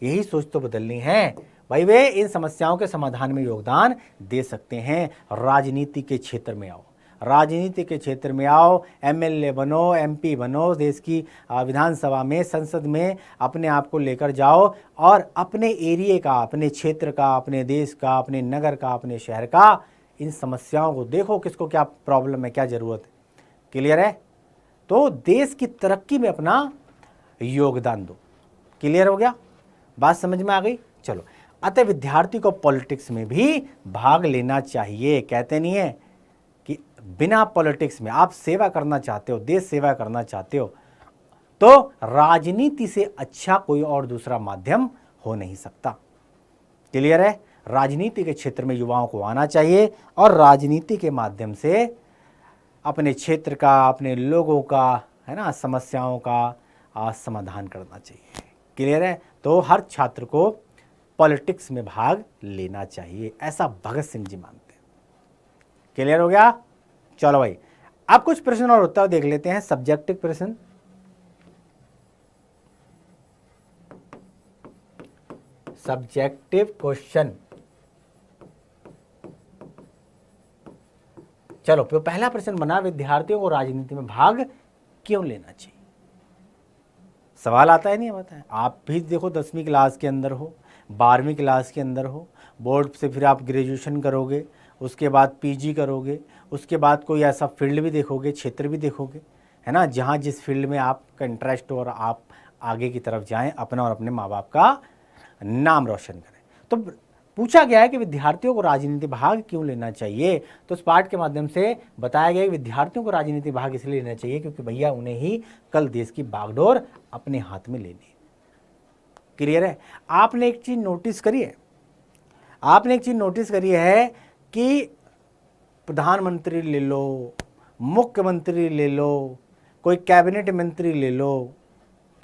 यही सोच तो बदलनी है भाई। वे इन समस्याओं के समाधान में योगदान दे सकते हैं। राजनीति के क्षेत्र में आओ, राजनीति के क्षेत्र में आओ, एमएलए बनो, एमपी बनो, देश की विधानसभा में, संसद में अपने आप को लेकर जाओ और अपने एरिया का, अपने क्षेत्र का, अपने देश का, अपने नगर का, अपने शहर का इन समस्याओं को देखो, किसको क्या प्रॉब्लम है, क्या ज़रूरत है। क्लियर है। तो देश की तरक्की में अपना योगदान दो। क्लियर हो गया, बात समझ में आ गई। चलो, अतः विद्यार्थी को पॉलिटिक्स में भी भाग लेना चाहिए। कहते नहीं है कि बिना पॉलिटिक्स में आप सेवा करना चाहते हो, देश सेवा करना चाहते हो, तो राजनीति से अच्छा कोई और दूसरा माध्यम हो नहीं सकता। क्लियर है। राजनीति के क्षेत्र में युवाओं को आना चाहिए और राजनीति के माध्यम से अपने क्षेत्र का, अपने लोगों का, है ना, समस्याओं का समाधान करना चाहिए। क्लियर है। तो हर छात्र को पॉलिटिक्स में भाग लेना चाहिए, ऐसा भगत सिंह जी मानते हैं। क्लियर हो गया। चलो भाई, अब कुछ प्रश्न और उत्तर देख लेते हैं, सब्जेक्टिव प्रश्न। Subjective question. चलो, तो पहला प्रश्न बना, विद्यार्थियों को राजनीति में भाग क्यों लेना चाहिए। सवाल आता है नहीं आता है। आप भी देखो 10वीं क्लास के अंदर हो, 12वीं क्लास के अंदर हो, बोर्ड से फिर आप ग्रेजुएशन करोगे, उसके बाद पीजी करोगे, उसके बाद कोई ऐसा फील्ड भी देखोगे, क्षेत्र भी देखोगे, है ना, जहाँ जिस फील्ड में आपका इंटरेस्ट हो और आप आगे की तरफ जाएं, अपना और अपने माँ बाप का नाम रोशन करें। तो पूछा गया है कि विद्यार्थियों को राजनीति भाग क्यों लेना चाहिए। तो इस पाठ के माध्यम से बताया गया कि विद्यार्थियों को राजनीति भाग इसलिए लेना चाहिए क्योंकि भैया उन्हें ही कल देश की बागडोर अपने हाथ में लेनी है। क्लियर है। आपने एक चीज नोटिस करी है, आपने एक चीज नोटिस करी है कि प्रधानमंत्री ले लो, मुख्यमंत्री ले लो, कोई कैबिनेट मंत्री ले लो,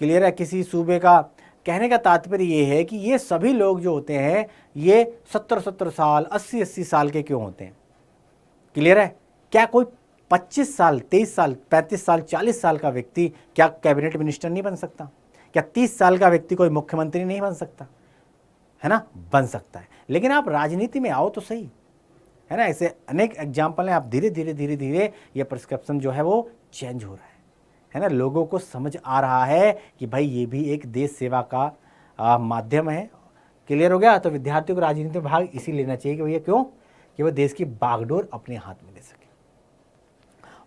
क्लियर है, किसी सूबे का, कहने का तात्पर्य ये है कि ये सभी लोग जो होते हैं ये 70-70 साल, 80-80 साल के क्यों होते हैं। क्लियर है। क्या कोई 25 साल, 23 साल, 35 साल, 40 साल का व्यक्ति क्या कैबिनेट मिनिस्टर नहीं बन सकता? क्या 30 साल का व्यक्ति कोई मुख्यमंत्री नहीं बन सकता? है ना, बन सकता है। लेकिन आप राजनीति में आओ तो सही, है ना। ऐसे अनेक एग्जाम्पल हैं। आप धीरे धीरे धीरे धीरे ये प्रिस्क्रिप्शन जो है वो चेंज हो रहा है ना। लोगों को समझ आ रहा है कि भाई ये भी एक देश सेवा का माध्यम है। क्लियर हो गया। तो विद्यार्थियों को राजनीति में भाग इसी लेना चाहिए कि भैया क्यों, कि वह देश की बागडोर अपने हाथ में ले सके।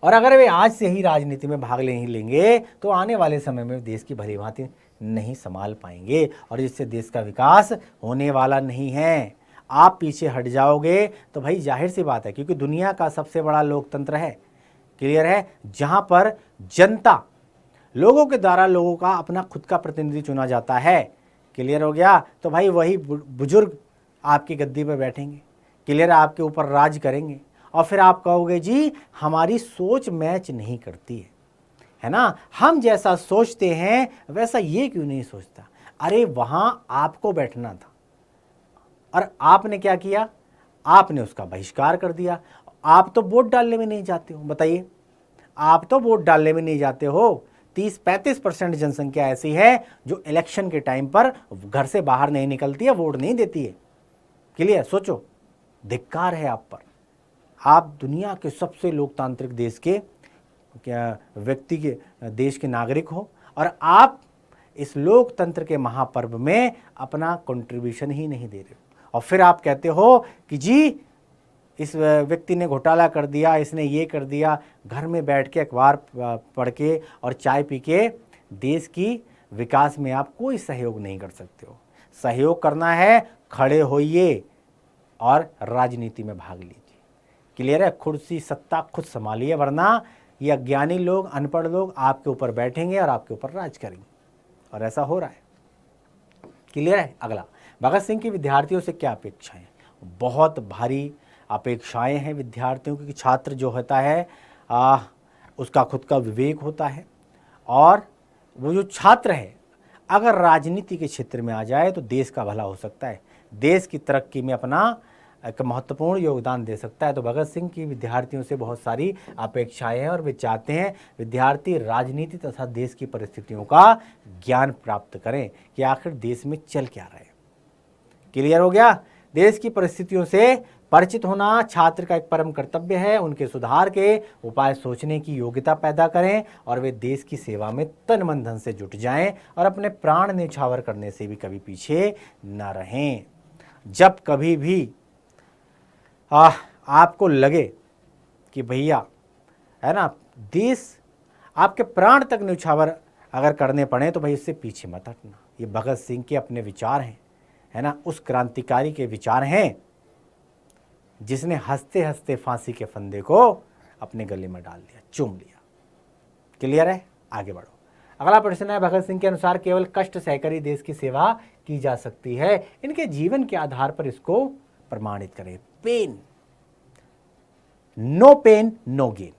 और अगर वे आज से ही राजनीति में भाग नहीं लेंगे तो आने वाले समय में देश की भली भांति नहीं संभाल पाएंगे और जिससे देश का विकास होने वाला नहीं है। आप पीछे हट जाओगे तो भाई जाहिर सी बात है, क्योंकि दुनिया का सबसे बड़ा लोकतंत्र है, क्लियर है, जहां पर जनता लोगों के द्वारा लोगों का अपना खुद का प्रतिनिधि चुना जाता है। क्लियर हो गया। तो भाई वही बुजुर्ग आपकी गद्दी पर बैठेंगे, क्लियर, आपके ऊपर राज करेंगे और फिर आप कहोगे जी हमारी सोच मैच नहीं करती है ना, हम जैसा सोचते हैं वैसा ये क्यों नहीं सोचता। अरे वहां आपको बैठना था और आपने क्या किया, आपने उसका बहिष्कार कर दिया। आप तो वोट डालने में नहीं जाते हो, बताइए, आप तो वोट डालने में नहीं जाते हो। 30-35% जनसंख्या ऐसी है जो इलेक्शन के टाइम पर घर से बाहर नहीं निकलती है, वोट नहीं देती है। क्लियर, सोचो, धिक्कार है आप पर। आप दुनिया के सबसे लोकतांत्रिक देश के व्यक्ति के, देश के नागरिक हो और आप इस लोकतंत्र के महापर्व में अपना कंट्रीब्यूशन ही नहीं दे रहे हो। और फिर आप कहते हो कि जी इस व्यक्ति ने घोटाला कर दिया, इसने ये कर दिया। घर में बैठ के अखबार पढ़ के और चाय पी के देश की विकास में आप कोई सहयोग नहीं कर सकते हो। सहयोग करना है, खड़े होइए और राजनीति में भाग लीजिए। क्लियर है। कुर्सी सत्ता खुद संभालिए, वरना ये अज्ञानी लोग, अनपढ़ लोग आपके ऊपर बैठेंगे और आपके ऊपर राज करेंगे, और ऐसा हो रहा है। क्लियर है। अगला, भगत सिंह की विद्यार्थियों से क्या अपेक्षाएं। बहुत भारी अपेक्षाएं हैं विद्यार्थियों की। छात्र जो होता है उसका खुद का विवेक होता है, और वो जो छात्र है अगर राजनीति के क्षेत्र में आ जाए तो देश का भला हो सकता है, देश की तरक्की में अपना एक महत्वपूर्ण योगदान दे सकता है। तो भगत सिंह की विद्यार्थियों से बहुत सारी अपेक्षाएं हैं और वे चाहते हैं विद्यार्थी राजनीति तथा देश की परिस्थितियों का ज्ञान प्राप्त करें कि आखिर देश में चल क्या रहा है। क्लियर हो गया? देश की परिस्थितियों से परिचित होना छात्र का एक परम कर्तव्य है। उनके सुधार के उपाय सोचने की योग्यता पैदा करें और वे देश की सेवा में तन मन धन से जुट जाएं और अपने प्राण न्यौछावर करने से भी कभी पीछे न रहें। जब कभी भी आपको लगे कि भैया है ना देश आपके प्राण तक न्यौछावर अगर करने पड़े तो भाई इससे पीछे मत हटना। ये भगत सिंह के अपने विचार हैं, है ना, उस क्रांतिकारी के विचार हैं जिसने हंसते हंसते फांसी के फंदे को अपने गले में डाल दिया, चूम लिया। क्लियर है? आगे बढ़ो। अगला प्रश्न है, भगत सिंह के अनुसार केवल कष्ट सहकर ही देश की सेवा की जा सकती है, इनके जीवन के आधार पर इसको प्रमाणित करें। Pain, no pain no gain.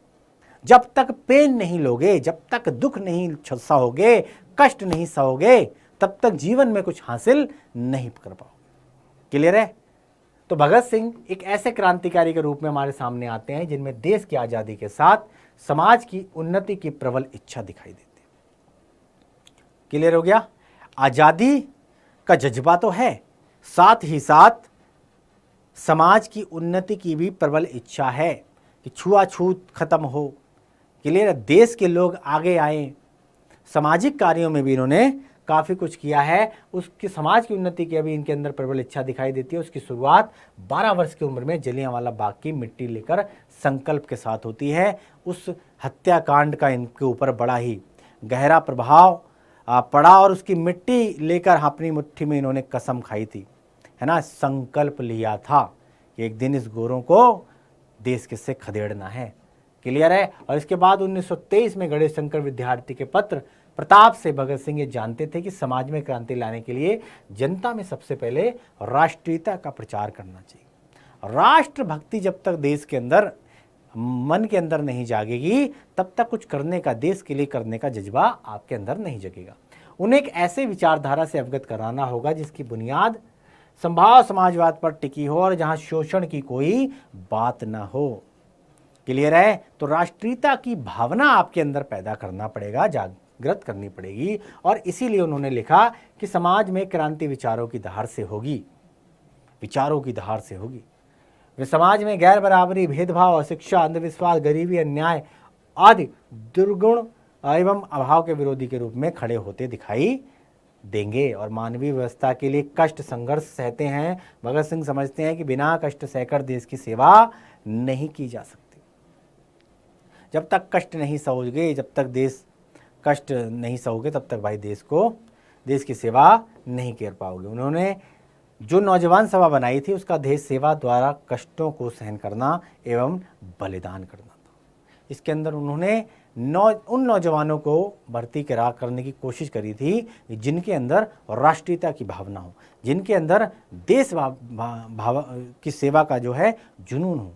जब तक पेन नहीं लोगे, जब तक दुख नहीं सहोगे, कष्ट नहीं सहोगे, तब तक जीवन में कुछ हासिल नहीं कर पाओगे। क्लियर है? तो भगत सिंह एक ऐसे क्रांतिकारी के रूप में हमारे सामने आते हैं जिनमें देश की आजादी के साथ समाज की उन्नति की प्रबल इच्छा दिखाई देती है। क्लियर हो गया? आजादी का जज्बा तो है, साथ ही साथ समाज की उन्नति की भी प्रबल इच्छा है कि छुआछूत खत्म हो। क्लियर? देश के लोग आगे आए, सामाजिक कार्यों में भी इन्होंने काफ़ी कुछ किया है। उसकी समाज की उन्नति की अभी इनके अंदर प्रबल इच्छा दिखाई देती है। उसकी शुरुआत 12 वर्ष की उम्र में जलियांवाला बाग की मिट्टी लेकर संकल्प के साथ होती है। उस हत्याकांड का इनके ऊपर बड़ा ही गहरा प्रभाव पड़ा और उसकी मिट्टी लेकर अपनी मुट्ठी में इन्होंने कसम खाई थी, है ना, संकल्प लिया था कि एक दिन इस गोरों को देश के से खदेड़ना है। क्लियर है? और इसके बाद 1923 में गणेश शंकर विद्यार्थी के पत्र प्रताप से भगत सिंह ये जानते थे कि समाज में क्रांति लाने के लिए जनता में सबसे पहले राष्ट्रीयता का प्रचार करना चाहिए। राष्ट्रभक्ति जब तक देश के अंदर मन के अंदर नहीं जागेगी तब तक कुछ करने का, देश के लिए करने का जज्बा आपके अंदर नहीं जगेगा। उन्हें एक ऐसे विचारधारा से अवगत कराना होगा जिसकी बुनियाद संभाव समाजवाद पर टिकी हो और जहां शोषण की कोई बात ना हो। क्लियर है? तो राष्ट्रीयता की भावना आपके अंदर पैदा करना पड़ेगा, जागृत करनी पड़ेगी। और इसीलिए उन्होंने लिखा कि समाज में क्रांति विचारों की धार से होगी, विचारों की धार से होगी। वे समाज में गैर बराबरी, भेदभाव, अशिक्षा, अंधविश्वास, गरीबी, अन्याय आदि दुर्गुण एवं अभाव के विरोधी के रूप में खड़े होते दिखाई देंगे और मानवीय व्यवस्था के लिए कष्ट संघर्ष सहते हैं। भगत सिंह समझते हैं कि बिना कष्ट सहकर देश की सेवा नहीं की जा सकती। जब तक कष्ट नहीं सहोगे, जब तक देश कष्ट नहीं सहोगे, तब तक भाई देश की सेवा नहीं कर पाओगे। उन्होंने जो नौजवान सभा बनाई थी उसका देश सेवा द्वारा कष्टों को सहन करना एवं बलिदान करना था। इसके अंदर उन्होंने उन नौजवानों को भर्ती करने की कोशिश करी थी जिनके अंदर राष्ट्रीयता की भावना हो, जिनके अंदर देश भाव की सेवा का जो है जुनून हो।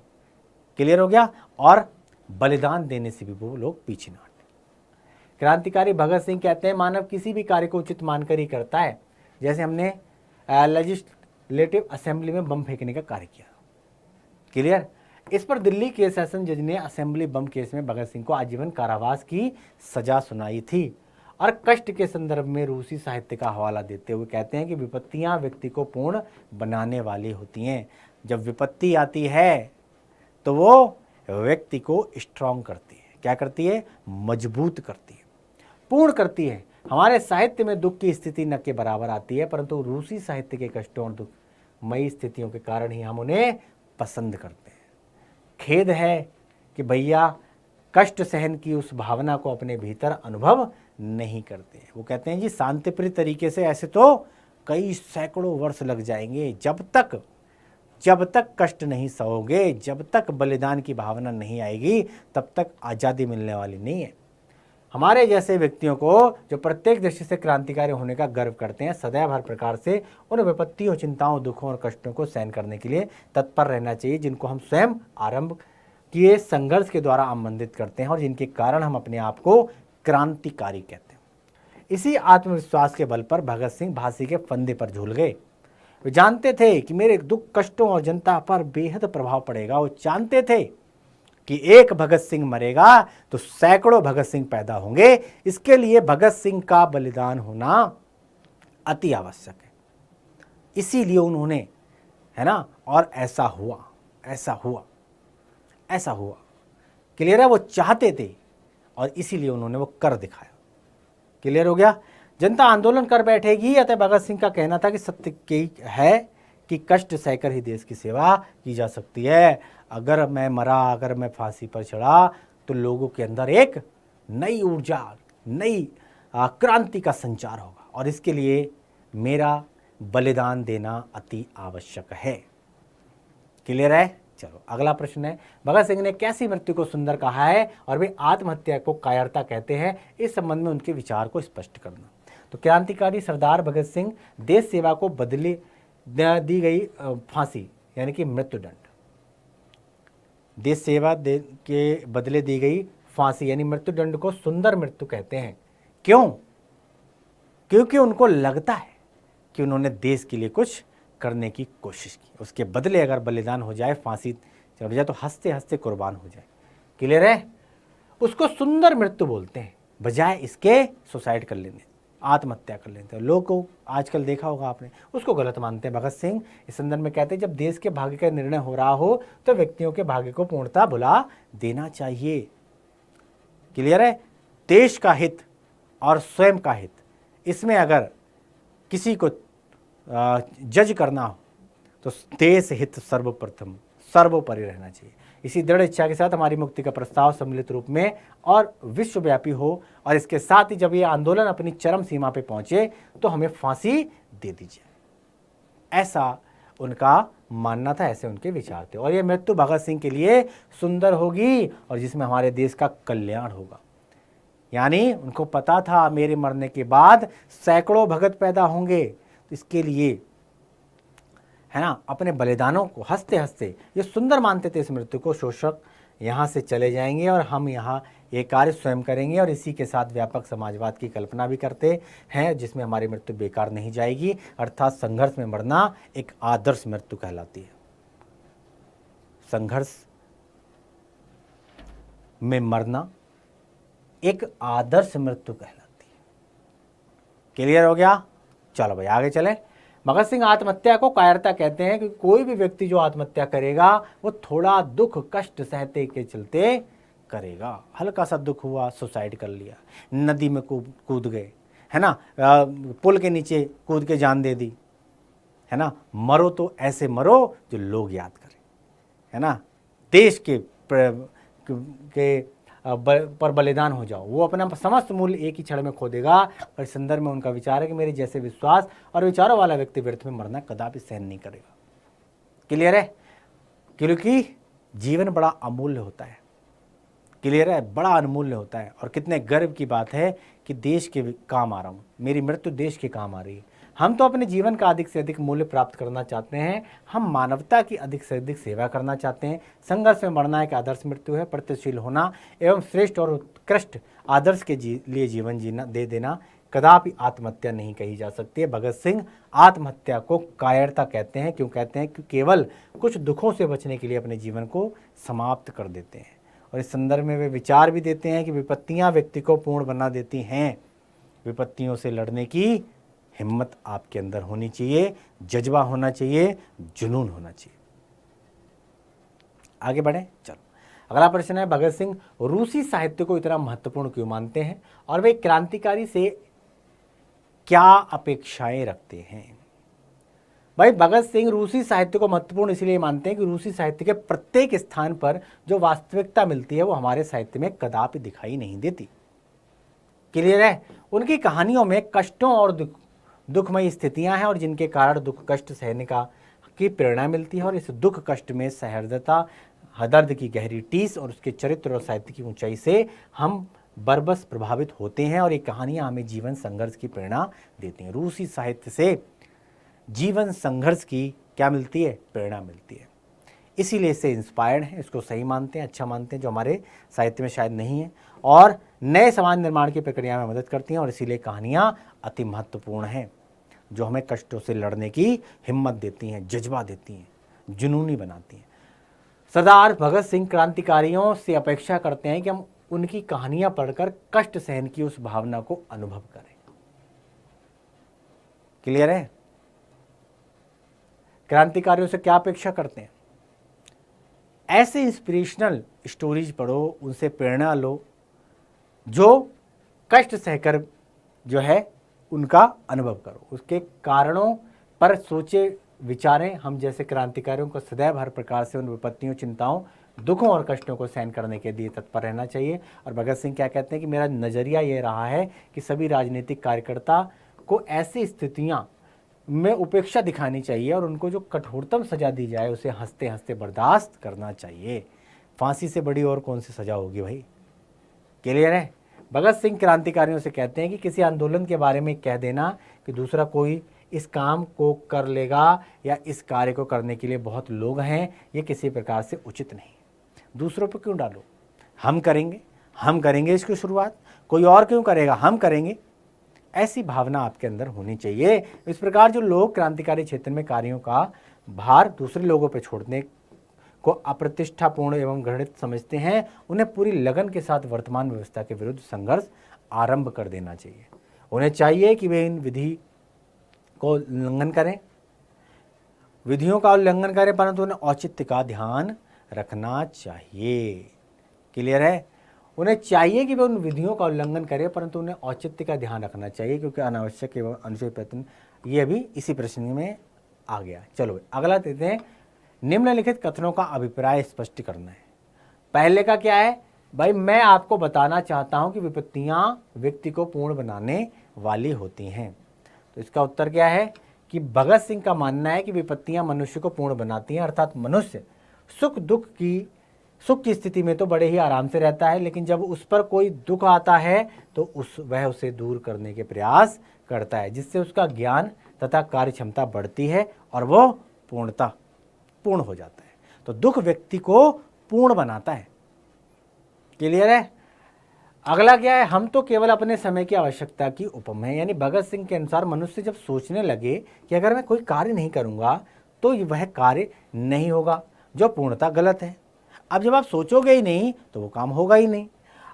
क्लियर हो गया? और बलिदान देने से भी वो लोग पीछे ना हटे। क्रांतिकारी भगत सिंह कहते हैं मानव किसी भी कार्य को उचित मानकर ही करता है। जैसे हमने लेजिस्लेटिव असेंबली में बम फेंकने का कार्य किया। क्लियर? इस पर दिल्ली के सेशन जज ने असेंबली बम केस में भगत सिंह को आजीवन कारावास की सजा सुनाई थी। और कष्ट के संदर्भ में रूसी साहित्य का हवाला देते हुए कहते हैं कि विपत्तियां व्यक्ति को पूर्ण बनाने वाली होती हैं। जब विपत्ति आती है तो वो व्यक्ति को स्ट्रांग करती है। क्या करती है? मजबूत करती है, पूर्ण करती है। हमारे साहित्य में दुख की स्थिति न के बराबर आती है, परंतु रूसी साहित्य के कष्टों और दुखमयी स्थितियों के कारण ही हम उन्हें पसंद करते हैं। खेद है कि भैया कष्ट सहन की उस भावना को अपने भीतर अनुभव नहीं करते। वो कहते हैं जी शांतिप्रिय तरीके से ऐसे तो कई सैकड़ों वर्ष लग जाएंगे। जब तक कष्ट नहीं सहोगे, जब तक बलिदान की भावना नहीं आएगी, तब तक आज़ादी मिलने वाली नहीं है। हमारे जैसे व्यक्तियों को जो प्रत्येक दृष्टि से क्रांतिकारी होने का गर्व करते हैं, सदैव हर प्रकार से उन विपत्तियों, चिंताओं, दुखों और कष्टों को सहन करने के लिए तत्पर रहना चाहिए जिनको हम स्वयं आरंभ कि ये संघर्ष के द्वारा आमंत्रित करते हैं और जिनके कारण हम अपने आप को क्रांतिकारी कहते हैं। इसी आत्मविश्वास के बल पर भगत सिंह फांसी के फंदे पर झूल गए। वे जानते थे कि मेरे दुख, कष्टों और जनता पर बेहद प्रभाव पड़ेगा। वो जानते थे कि एक भगत सिंह मरेगा तो सैकड़ों भगत सिंह पैदा होंगे। इसके लिए भगत सिंह का बलिदान होना अति आवश्यक है। इसीलिए उन्होंने, है ना, और ऐसा हुआ, ऐसा हुआ, ऐसा हुआ। क्लियर है? वो चाहते थे और इसीलिए उन्होंने वो कर दिखाया। क्लियर हो गया? जनता आंदोलन कर बैठेगी। अतः भगत सिंह का कहना था कि सत्य की है कि कष्ट सहकर ही देश की सेवा की जा सकती है। अगर मैं मरा, अगर मैं फांसी पर चढ़ा तो लोगों के अंदर एक नई ऊर्जा, नई क्रांति का संचार होगा और इसके लिए मेरा बलिदान देना अति आवश्यक है। क्लियर है? चलो अगला प्रश्न है, भगत सिंह ने कैसी मृत्यु को सुंदर कहा है और वे आत्महत्या को कायरता कहते हैं? इस संबंध में उनके विचार को स्पष्ट करना। तो क्रांतिकारी सरदार भगत सिंह, देश सेवा को बदली दी गई फांसी यानी कि मृत्युदंड, देश सेवा के बदले दी गई फांसी यानी मृत्युदंड को सुंदर मृत्यु कहते हैं। क्यों? क्योंकि उनको लगता है कि उन्होंने देश के लिए कुछ करने की कोशिश की, उसके बदले अगर बलिदान हो जाए, फांसी चढ़ जाए तो हंसते हंसते कुर्बान हो जाए। क्लियर है? उसको सुंदर मृत्यु बोलते हैं, बजाय इसके सुसाइड कर लेने, आत्महत्या कर लेते हैं। लोग को आजकल देखा होगा आपने, उसको गलत मानते हैं। भगत सिंह इस संदर्भ में कहते हैं जब देश के भाग्य का निर्णय हो रहा हो तो व्यक्तियों के भाग्य को पूर्णतः भुला देना चाहिए। क्लियर है? देश का हित और स्वयं का हित, इसमें अगर किसी को जज करना हो तो देश हित सर्वप्रथम, सर्वोपरि रहना चाहिए। इसी दृढ़ इच्छा के साथ हमारी मुक्ति का प्रस्ताव सम्मिलित रूप में और विश्वव्यापी हो और इसके साथ ही जब ये आंदोलन अपनी चरम सीमा पे पहुंचे तो हमें फांसी दे दीजिए, ऐसा उनका मानना था, ऐसे उनके विचार थे। और ये मृत्यु भगत सिंह के लिए सुंदर होगी और जिसमें हमारे देश का कल्याण होगा। यानी उनको पता था मेरे मरने के बाद सैकड़ों भगत पैदा होंगे, तो इसके लिए, है ना, अपने बलिदानों को हंसते हंसते ये सुंदर मानते थे इस मृत्यु को। शोषक यहाँ से चले जाएंगे और हम यहाँ ये कार्य स्वयं करेंगे और इसी के साथ व्यापक समाजवाद की कल्पना भी करते हैं जिसमें हमारी मृत्यु बेकार नहीं जाएगी। अर्थात संघर्ष में मरना एक आदर्श मृत्यु कहलाती है। संघर्ष में मरना एक आदर्श मृत्यु कहलाती है। क्लियर हो गया? चलो भाई आगे चले। भगत सिंह आत्महत्या को कायरता कहते हैं कि कोई भी व्यक्ति जो आत्महत्या करेगा वो थोड़ा दुख कष्ट सहते के चलते करेगा। हल्का सा दुख हुआ, सुसाइड कर लिया, नदी में कूद गए, है ना, पुल के नीचे कूद के जान दे दी, है ना। मरो तो ऐसे मरो जो लोग याद करें, है ना। देश के पर बलिदान हो जाओ। वो अपना समस्त मूल्य एक ही क्षण में खो देगा। और इस संदर्भ में उनका विचार है कि मेरे जैसे विश्वास और विचारों वाला व्यक्ति व्यर्थ में मरना कदापि सहन नहीं करेगा। क्लियर है? क्योंकि जीवन बड़ा अमूल्य होता है। क्लियर है? बड़ा अनमूल्य होता है और कितने गर्व की बात है कि देश के काम आ रहा हूँ, मेरी मृत्यु देश के काम आ रही है। हम तो अपने जीवन का अधिक से अधिक मूल्य प्राप्त करना चाहते हैं, हम मानवता की अधिक से अधिक सेवा करना चाहते हैं। संघर्ष में मरना एक आदर्श मृत्यु है। प्रगतिशील होना एवं श्रेष्ठ और उत्कृष्ट आदर्श के लिए जीवन जीना दे देना कदापि आत्महत्या नहीं कही जा सकती है। भगत सिंह आत्महत्या को कायरता कहते हैं। क्यों कहते हैं? कि केवल कुछ दुखों से बचने के लिए अपने जीवन को समाप्त कर देते हैं। और इस संदर्भ में वे विचार भी देते हैं कि विपत्तियां व्यक्ति को पूर्ण बना देती हैं। विपत्तियों से लड़ने की हिम्मत आपके अंदर होनी चाहिए, जज्बा होना चाहिए, जुनून होना चाहिए। आगे बढ़े। चलो अगला प्रश्न है, भगत सिंह रूसी साहित्य को इतना महत्वपूर्ण क्यों मानते हैं और वे क्रांतिकारी से क्या अपेक्षाएं रखते हैं? भाई भगत सिंह रूसी साहित्य को महत्वपूर्ण इसलिए मानते हैं कि रूसी साहित्य के प्रत्येक स्थान पर जो वास्तविकता मिलती है वो हमारे साहित्य में कदापि दिखाई नहीं देती। क्लियर है? उनकी कहानियों में कष्टों और दुखमयी स्थितियां हैं और जिनके कारण दुख कष्ट सहने की प्रेरणा मिलती है। और इस दुख कष्ट में सहृदयता, दर्द की गहरी टीस और उसके चरित्र और साहित्य की ऊंचाई से हम बरबस प्रभावित होते हैं और ये कहानियां हमें जीवन संघर्ष की प्रेरणा देती हैं। रूसी साहित्य से जीवन संघर्ष की क्या मिलती है? प्रेरणा मिलती है। इसीलिए इससे इंस्पायर्ड हैं, इसको सही मानते हैं, अच्छा मानते हैं, जो हमारे साहित्य में शायद नहीं है, और नए समाज निर्माण की प्रक्रिया में मदद करती हैं। और इसीलिए कहानियाँ अति महत्वपूर्ण हैं, जो हमें कष्टों से लड़ने की हिम्मत देती हैं, जज्बा देती हैं, जुनूनी बनाती हैं। सरदार भगत सिंह क्रांतिकारियों से अपेक्षा करते हैं कि हम उनकी कहानियां पढ़कर कष्ट सहन की उस भावना को अनुभव करें। क्लियर है? क्रांतिकारियों से क्या अपेक्षा करते हैं? ऐसे इंस्पिरेशनल स्टोरीज पढ़ो, उनसे प्रेरणा लो, जो कष्ट सहकर जो है उनका अनुभव करो, उसके कारणों पर सोचे विचारें। हम जैसे क्रांतिकारियों को सदैव हर प्रकार से उन विपत्तियों, चिंताओं, दुखों और कष्टों को सहन करने के लिए तत्पर रहना चाहिए। और भगत सिंह क्या कहते हैं कि मेरा नज़रिया ये रहा है कि सभी राजनीतिक कार्यकर्ता को ऐसी स्थितियां में उपेक्षा दिखानी चाहिए और उनको जो कठोरतम सजा दी जाए उसे हंसते हंसते बर्दाश्त करना चाहिए। फांसी से बड़ी और कौन सी सजा होगी भाई? क्लियर है? भगत सिंह क्रांतिकारियों से कहते हैं कि किसी आंदोलन के बारे में कह देना कि दूसरा कोई इस काम को कर लेगा या इस कार्य को करने के लिए बहुत लोग हैं, ये किसी प्रकार से उचित नहीं। दूसरों पर क्यों डालो? हम करेंगे इसकी शुरुआत, कोई और क्यों करेगा, हम करेंगे, ऐसी भावना आपके अंदर होनी चाहिए। इस प्रकार जो लोग क्रांतिकारी क्षेत्र में कार्यों का भार दूसरे लोगों पर छोड़ने को अप्रतिष्ठापूर्ण एवं घृणित समझते हैं, उन्हें पूरी लगन के साथ वर्तमान व्यवस्था के विरुद्ध संघर्ष आरंभ कर देना चाहिए। उन्हें चाहिए कि वे इन विधि को उल्लंघन करें, विधियों का उल्लंघन करें, परंतु उन्हें औचित्य का ध्यान रखना चाहिए। क्लियर है? उन्हें चाहिए कि वे उन विधियों का उल्लंघन करें, परंतु उन्हें औचित्य का ध्यान रखना चाहिए, क्योंकि अनावश्यक एवं अनुचित प्रयत्न, ये अभी इसी प्रश्न में आ गया। चलो अगला देते हैं, निम्नलिखित कथनों का अभिप्राय स्पष्ट करना है। पहले का क्या है भाई? मैं आपको बताना चाहता हूं कि विपत्तियां व्यक्ति को पूर्ण बनाने वाली होती हैं। तो इसका उत्तर क्या है कि भगत सिंह का मानना है कि विपत्तियां मनुष्य को पूर्ण बनाती हैं, अर्थात मनुष्य सुख की स्थिति में तो बड़े ही आराम से रहता है, लेकिन जब उस पर कोई दुख आता है तो वह उसे दूर करने के प्रयास करता है, जिससे उसका ज्ञान तथा कार्य क्षमता बढ़ती है और वो पूर्ण हो जाता है। तो दुख व्यक्ति को पूर्ण बनाता है। क्लियर है? अगला क्या है? हम तो केवल अपने समय की आवश्यकता की उपम है। यानी भगत सिंह के अनुसार मनुष्य जब सोचने लगे कि अगर मैं कोई कार्य नहीं करूंगा तो वह कार्य नहीं होगा, जो पूर्णतः गलत है। अब जब आप सोचोगे ही नहीं तो वो काम होगा ही नहीं।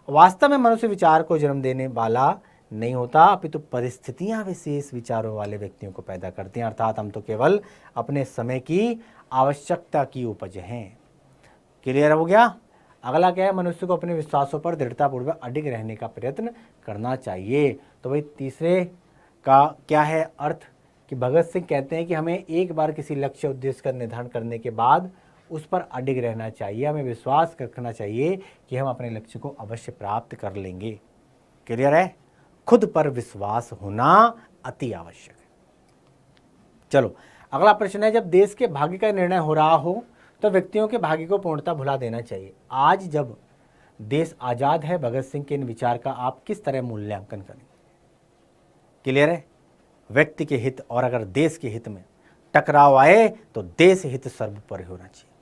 वास्तव में मनुष्य विचार को जन्म देने वाला नहीं होता, अपितु परिस्थितियां विशेष विचारों वाले व्यक्तियों को पैदा करती हैं। अर्थात हम तो केवल अपने समय की आवश्यकता की उपज हैं। क्लियर हो गया? अगला क्या है? मनुष्य को अपने विश्वासों पर दृढ़तापूर्वक अडिग रहने का प्रयत्न करना चाहिए। तो भाई तीसरे का क्या है अर्थ कि भगत सिंह कहते हैं कि हमें एक बार किसी लक्ष्य उद्देश्य का निर्धारण करने के बाद उस पर अडिग रहना चाहिए। हमें विश्वास रखना चाहिए कि हम अपने लक्ष्य को अवश्य प्राप्त कर लेंगे। क्लियर है? खुद पर विश्वास होना अति आवश्यक है। चलो अगला प्रश्न है, जब देश के भाग्य का निर्णय हो रहा हो तो व्यक्तियों के भाग्य को पूर्णतः भुला देना चाहिए। आज जब देश आजाद है, भगत सिंह के इन विचार का आप किस तरह मूल्यांकन करेंगे? क्लियर है? व्यक्ति के हित और अगर देश के हित में टकराव आए तो देश हित सर्वोपरि होना चाहिए।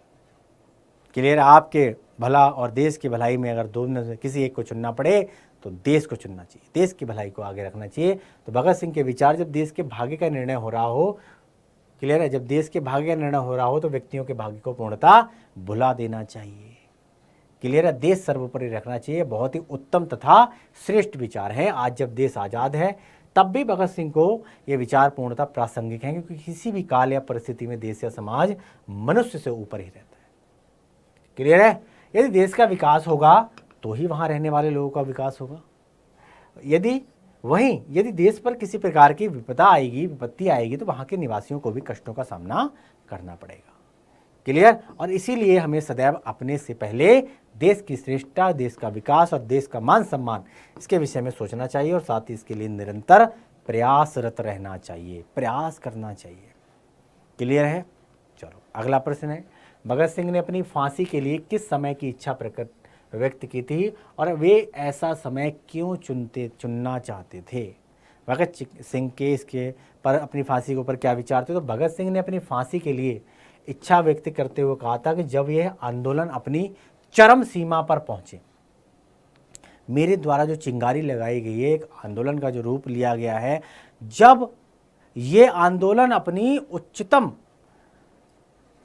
क्लियर? आपके भला और देश की भलाई में अगर दोनों में किसी एक को चुनना पड़े तो देश को चुनना चाहिए, देश की भलाई को आगे रखना चाहिए। तो भगत सिंह के विचार, जब देश के भाग्य का निर्णय हो रहा हो, क्लियर है, जब देश के भाग्य का निर्णय हो रहा हो तो व्यक्तियों के भाग्य को पूर्णतः भुला देना चाहिए। क्लियर है? देश सर्वोपरि रखना चाहिए। बहुत ही उत्तम तथा श्रेष्ठ विचार है। आज जब देश आज़ाद है तब भी भगत सिंह को ये विचार पूर्णतः प्रासंगिक हैं, क्योंकि किसी भी काल या परिस्थिति में देश या समाज मनुष्य से ऊपर ही रहता है। क्लियर है? यदि देश का विकास होगा तो ही वहाँ रहने वाले लोगों का विकास होगा। यदि देश पर किसी प्रकार की विपत्ति आएगी तो वहाँ के निवासियों को भी कष्टों का सामना करना पड़ेगा। क्लियर? और इसीलिए हमें सदैव अपने से पहले देश की श्रेष्ठता, देश का विकास और देश का मान सम्मान, इसके विषय में सोचना चाहिए और साथ ही इसके लिए निरंतर प्रयासरत रहना चाहिए, प्रयास करना चाहिए। क्लियर है? चलो अगला प्रश्न है, भगत सिंह ने अपनी फांसी के लिए किस समय की इच्छा व्यक्त की थी और वे ऐसा समय क्यों चुनना चाहते थे? भगत सिंह के इसके पर अपनी फांसी के ऊपर क्या विचार थे? तो भगत सिंह ने अपनी फांसी के लिए इच्छा व्यक्त करते हुए कहा था कि जब यह आंदोलन अपनी चरम सीमा पर पहुंचे, मेरे द्वारा जो चिंगारी लगाई गई है, एक आंदोलन का जो रूप लिया गया है, जब ये आंदोलन अपनी उच्चतम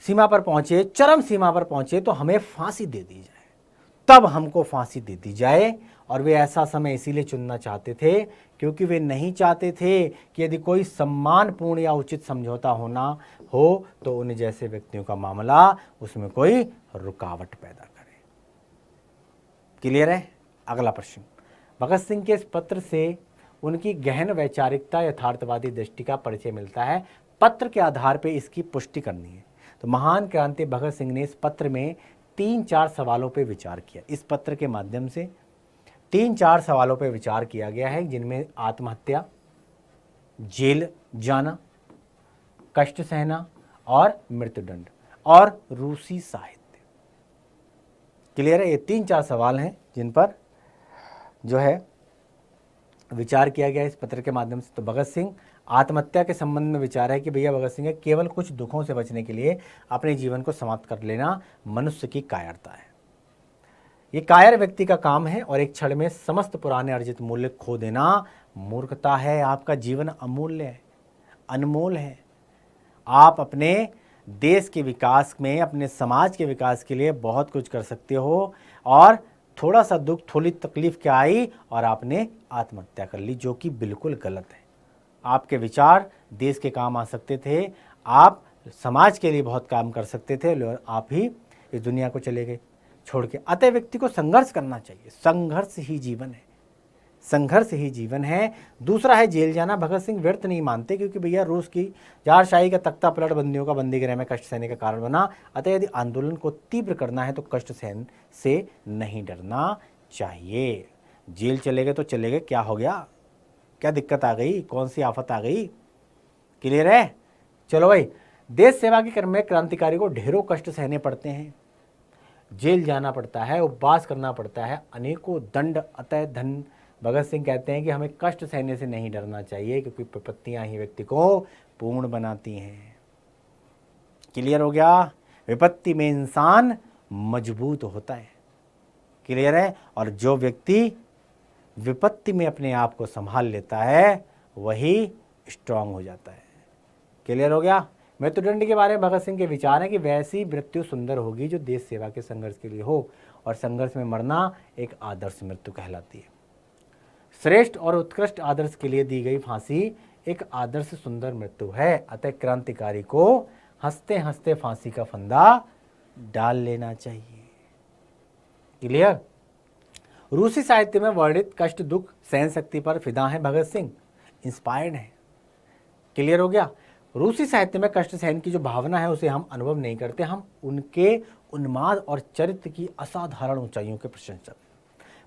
सीमा पर पहुंचे, चरम सीमा पर पहुंचे, तो हमें फांसी दे दी जाए, तब हमको फांसी दे दी जाए। और वे ऐसा समय इसीलिए चुनना चाहते थे क्योंकि वे नहीं चाहते थे कि यदि कोई सम्मानपूर्ण या उचित समझौता होना हो तो उन जैसे व्यक्तियों का मामला उसमें कोई रुकावट पैदा करे। क्लियर है? अगला प्रश्न, भगत सिंह के इस पत्र से उनकी गहन वैचारिकता, यथार्थवादी दृष्टि का परिचय मिलता है। पत्र के आधार पर इसकी पुष्टि करनी है। तो महान क्रांति भगत सिंह ने इस पत्र में 3-4 सवालों पर विचार किया। इस पत्र के माध्यम से 3-4 सवालों पर विचार किया गया है, जिनमें आत्महत्या, जेल जाना, कष्ट सहना और मृत्युदंड और रूसी साहित्य। क्लियर है? ये 3-4 सवाल हैं जिन पर जो है विचार किया गया इस पत्र के माध्यम से। तो भगत सिंह आत्महत्या के संबंध में विचार है कि भैया भगत सिंह केवल कुछ दुखों से बचने के लिए अपने जीवन को समाप्त कर लेना मनुष्य की कायरता है। ये कायर व्यक्ति का काम है और एक क्षण में समस्त पुराने अर्जित मूल्य खो देना मूर्खता है। आपका जीवन अमूल्य है, अनमोल है। आप अपने देश के विकास में, अपने समाज के विकास के लिए बहुत कुछ कर सकते हो और थोड़ा सा दुख, थोड़ी तकलीफ क्या आई और आपने आत्महत्या कर ली, जो कि बिल्कुल गलत है। आपके विचार देश के काम आ सकते थे, आप समाज के लिए बहुत काम कर सकते थे, और आप ही इस दुनिया को चले गए छोड़ के। अतः व्यक्ति को संघर्ष करना चाहिए। संघर्ष ही जीवन है, संघर्ष ही जीवन है। दूसरा है जेल जाना। भगत सिंह व्यर्थ नहीं मानते क्योंकि भैया रूस की जारशाही का तख्ता पलट बंदियों का बंदीगृह में कष्ट सहने का कारण बना। अतः यदि आंदोलन को तीव्र करना है तो कष्ट सहन से नहीं डरना चाहिए। जेल चले गए तो चले गए, क्या हो गया, क्या दिक्कत आ गई, कौन सी आफत आ गई? क्लियर है? चलो भाई, देश सेवा के क्रम में क्रांतिकारी को ढेरों कष्ट सहने पड़ते हैं, जेल जाना पड़ता है, उपवास करना पड़ता है, अनेकों दंड। अतः धन भगत सिंह कहते हैं कि हमें कष्ट सहने से नहीं डरना चाहिए क्योंकि विपत्तियां ही व्यक्ति को पूर्ण बनाती हैं। क्लियर हो गया? विपत्ति में इंसान मजबूत होता है। क्लियर है? और जो व्यक्ति विपत्ति में अपने आप को संभाल लेता है वही स्ट्रांग हो जाता है। क्लियर हो गया? मृत्युदंड के बारे में भगत सिंह के विचार है कि वैसी मृत्यु सुंदर होगी जो देश सेवा के संघर्ष के लिए हो, और संघर्ष में मरना एक आदर्श मृत्यु कहलाती है। श्रेष्ठ और उत्कृष्ट आदर्श के लिए दी गई फांसी एक आदर्श सुंदर मृत्यु है। अतः क्रांतिकारी को हंसते हंसते फांसी का फंदा डाल लेना चाहिए। क्लियर? रूसी साहित्य में वर्णित कष्ट, दुख, सहन शक्ति पर फिदा है भगत सिंह, इंस्पायर्ड है। क्लियर हो गया? रूसी साहित्य में कष्ट सहन की जो भावना है उसे हम अनुभव नहीं करते, हम उनके उन्माद और चरित्र की असाधारण ऊंचाइयों के प्रशंसक,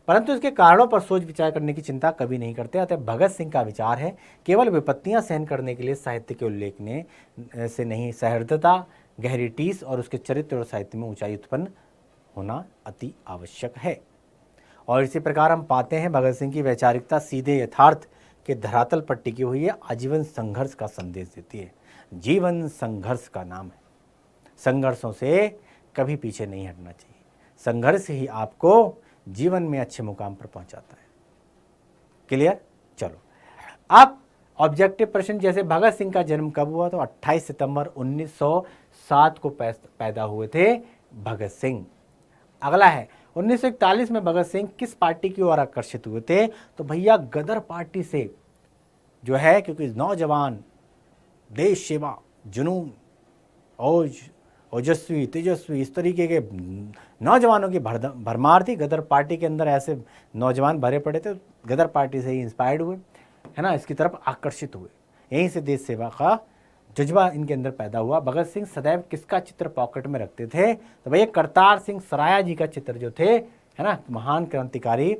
परंतु इसके कारणों पर सोच विचार करने की चिंता कभी नहीं करते। अतः भगत सिंह का विचार है केवल विपत्तियां सहन करने के लिए साहित्य के उल्लेखने से नहीं, सहृदयता, गहरी टीस और उसके चरित्र और साहित्य में ऊंचाई उत्पन्न होना अति आवश्यक है। और इसी प्रकार हम पाते हैं भगत सिंह की वैचारिकता सीधे यथार्थ के धरातल पर टिकी हुई है, आजीवन संघर्ष का संदेश देती है। जीवन संघर्ष का नाम है। संघर्षों से कभी पीछे नहीं हटना चाहिए। संघर्ष ही आपको जीवन में अच्छे मुकाम पर पहुंचाता है। क्लियर? चलो, अब ऑब्जेक्टिव प्रश्न, जैसे भगत सिंह का जन्म कब हुआ? तो 28 सितंबर 1907 को पैदा हुए थे भगत सिंह। अगला है 1941 में भगत सिंह किस पार्टी की ओर आकर्षित हुए थे? तो भैया गदर पार्टी से जो है, क्योंकि नौजवान, देश सेवा, जुनून, ओजस्वी, तेजस्वी, इस तरीके के नौजवानों की भरमार थी। गदर पार्टी के अंदर ऐसे नौजवान भरे पड़े थे, गदर पार्टी से ही इंस्पायर्ड हुए, है ना, इसकी तरफ आकर्षित हुए। यहीं से देश सेवा का जज्बा इनके अंदर पैदा हुआ। भगत सिंह सदैव किसका चित्र पॉकेट में रखते थे? तो भैया करतार सिंह सराया जी का चित्र जो थे, है ना, महान क्रांतिकारी,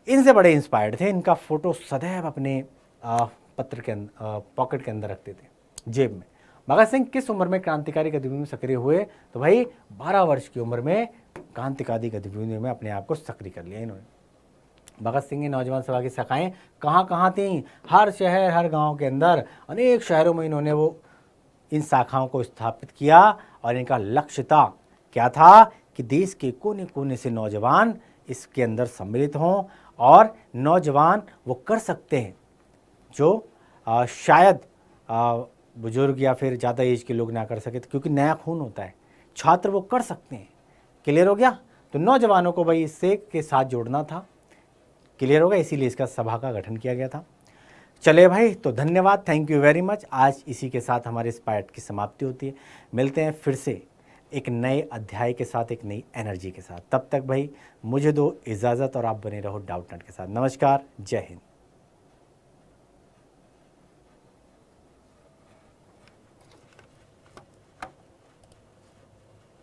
इनसे बड़े इंस्पायर्ड थे। इनका फोटो सदैव अपने पत्र के पॉकेट के अंदर रखते थे, जेब में। भगत सिंह किस उम्र में क्रांतिकारी गतिविधियों में सक्रिय हुए? तो भाई 12 वर्ष की उम्र में क्रांतिकारी गतिविधियों में अपने आप को सक्रिय कर लिया इन्होंने। भगत सिंह की नौजवान सभा की शाखाएं कहाँ कहाँ थीं? हर शहर, हर गांव के अंदर, अनेक शहरों में इन्होंने वो इन शाखाओं को स्थापित किया और इनका लक्ष्य था क्या था कि देश के कोने कोने से नौजवान इसके अंदर सम्मिलित हों और नौजवान वो कर सकते हैं जो शायद बुजुर्ग या फिर ज़्यादा एज के लोग ना कर सके, तो क्योंकि नया खून होता है, छात्र वो कर सकते हैं। क्लियर हो गया? तो नौजवानों को भाई इससे के साथ जोड़ना था। क्लियर होगा, इसीलिए इसका सभा का गठन किया गया था। चले भाई, तो धन्यवाद, थैंक यू वेरी मच। आज इसी के साथ हमारे इस पार्ट की समाप्ति होती है। मिलते हैं फिर से एक नए अध्याय के साथ, एक नई एनर्जी के साथ। तब तक भाई मुझे दो इजाज़त और आप बने रहो डाउटनेट के साथ। नमस्कार, जय हिंद।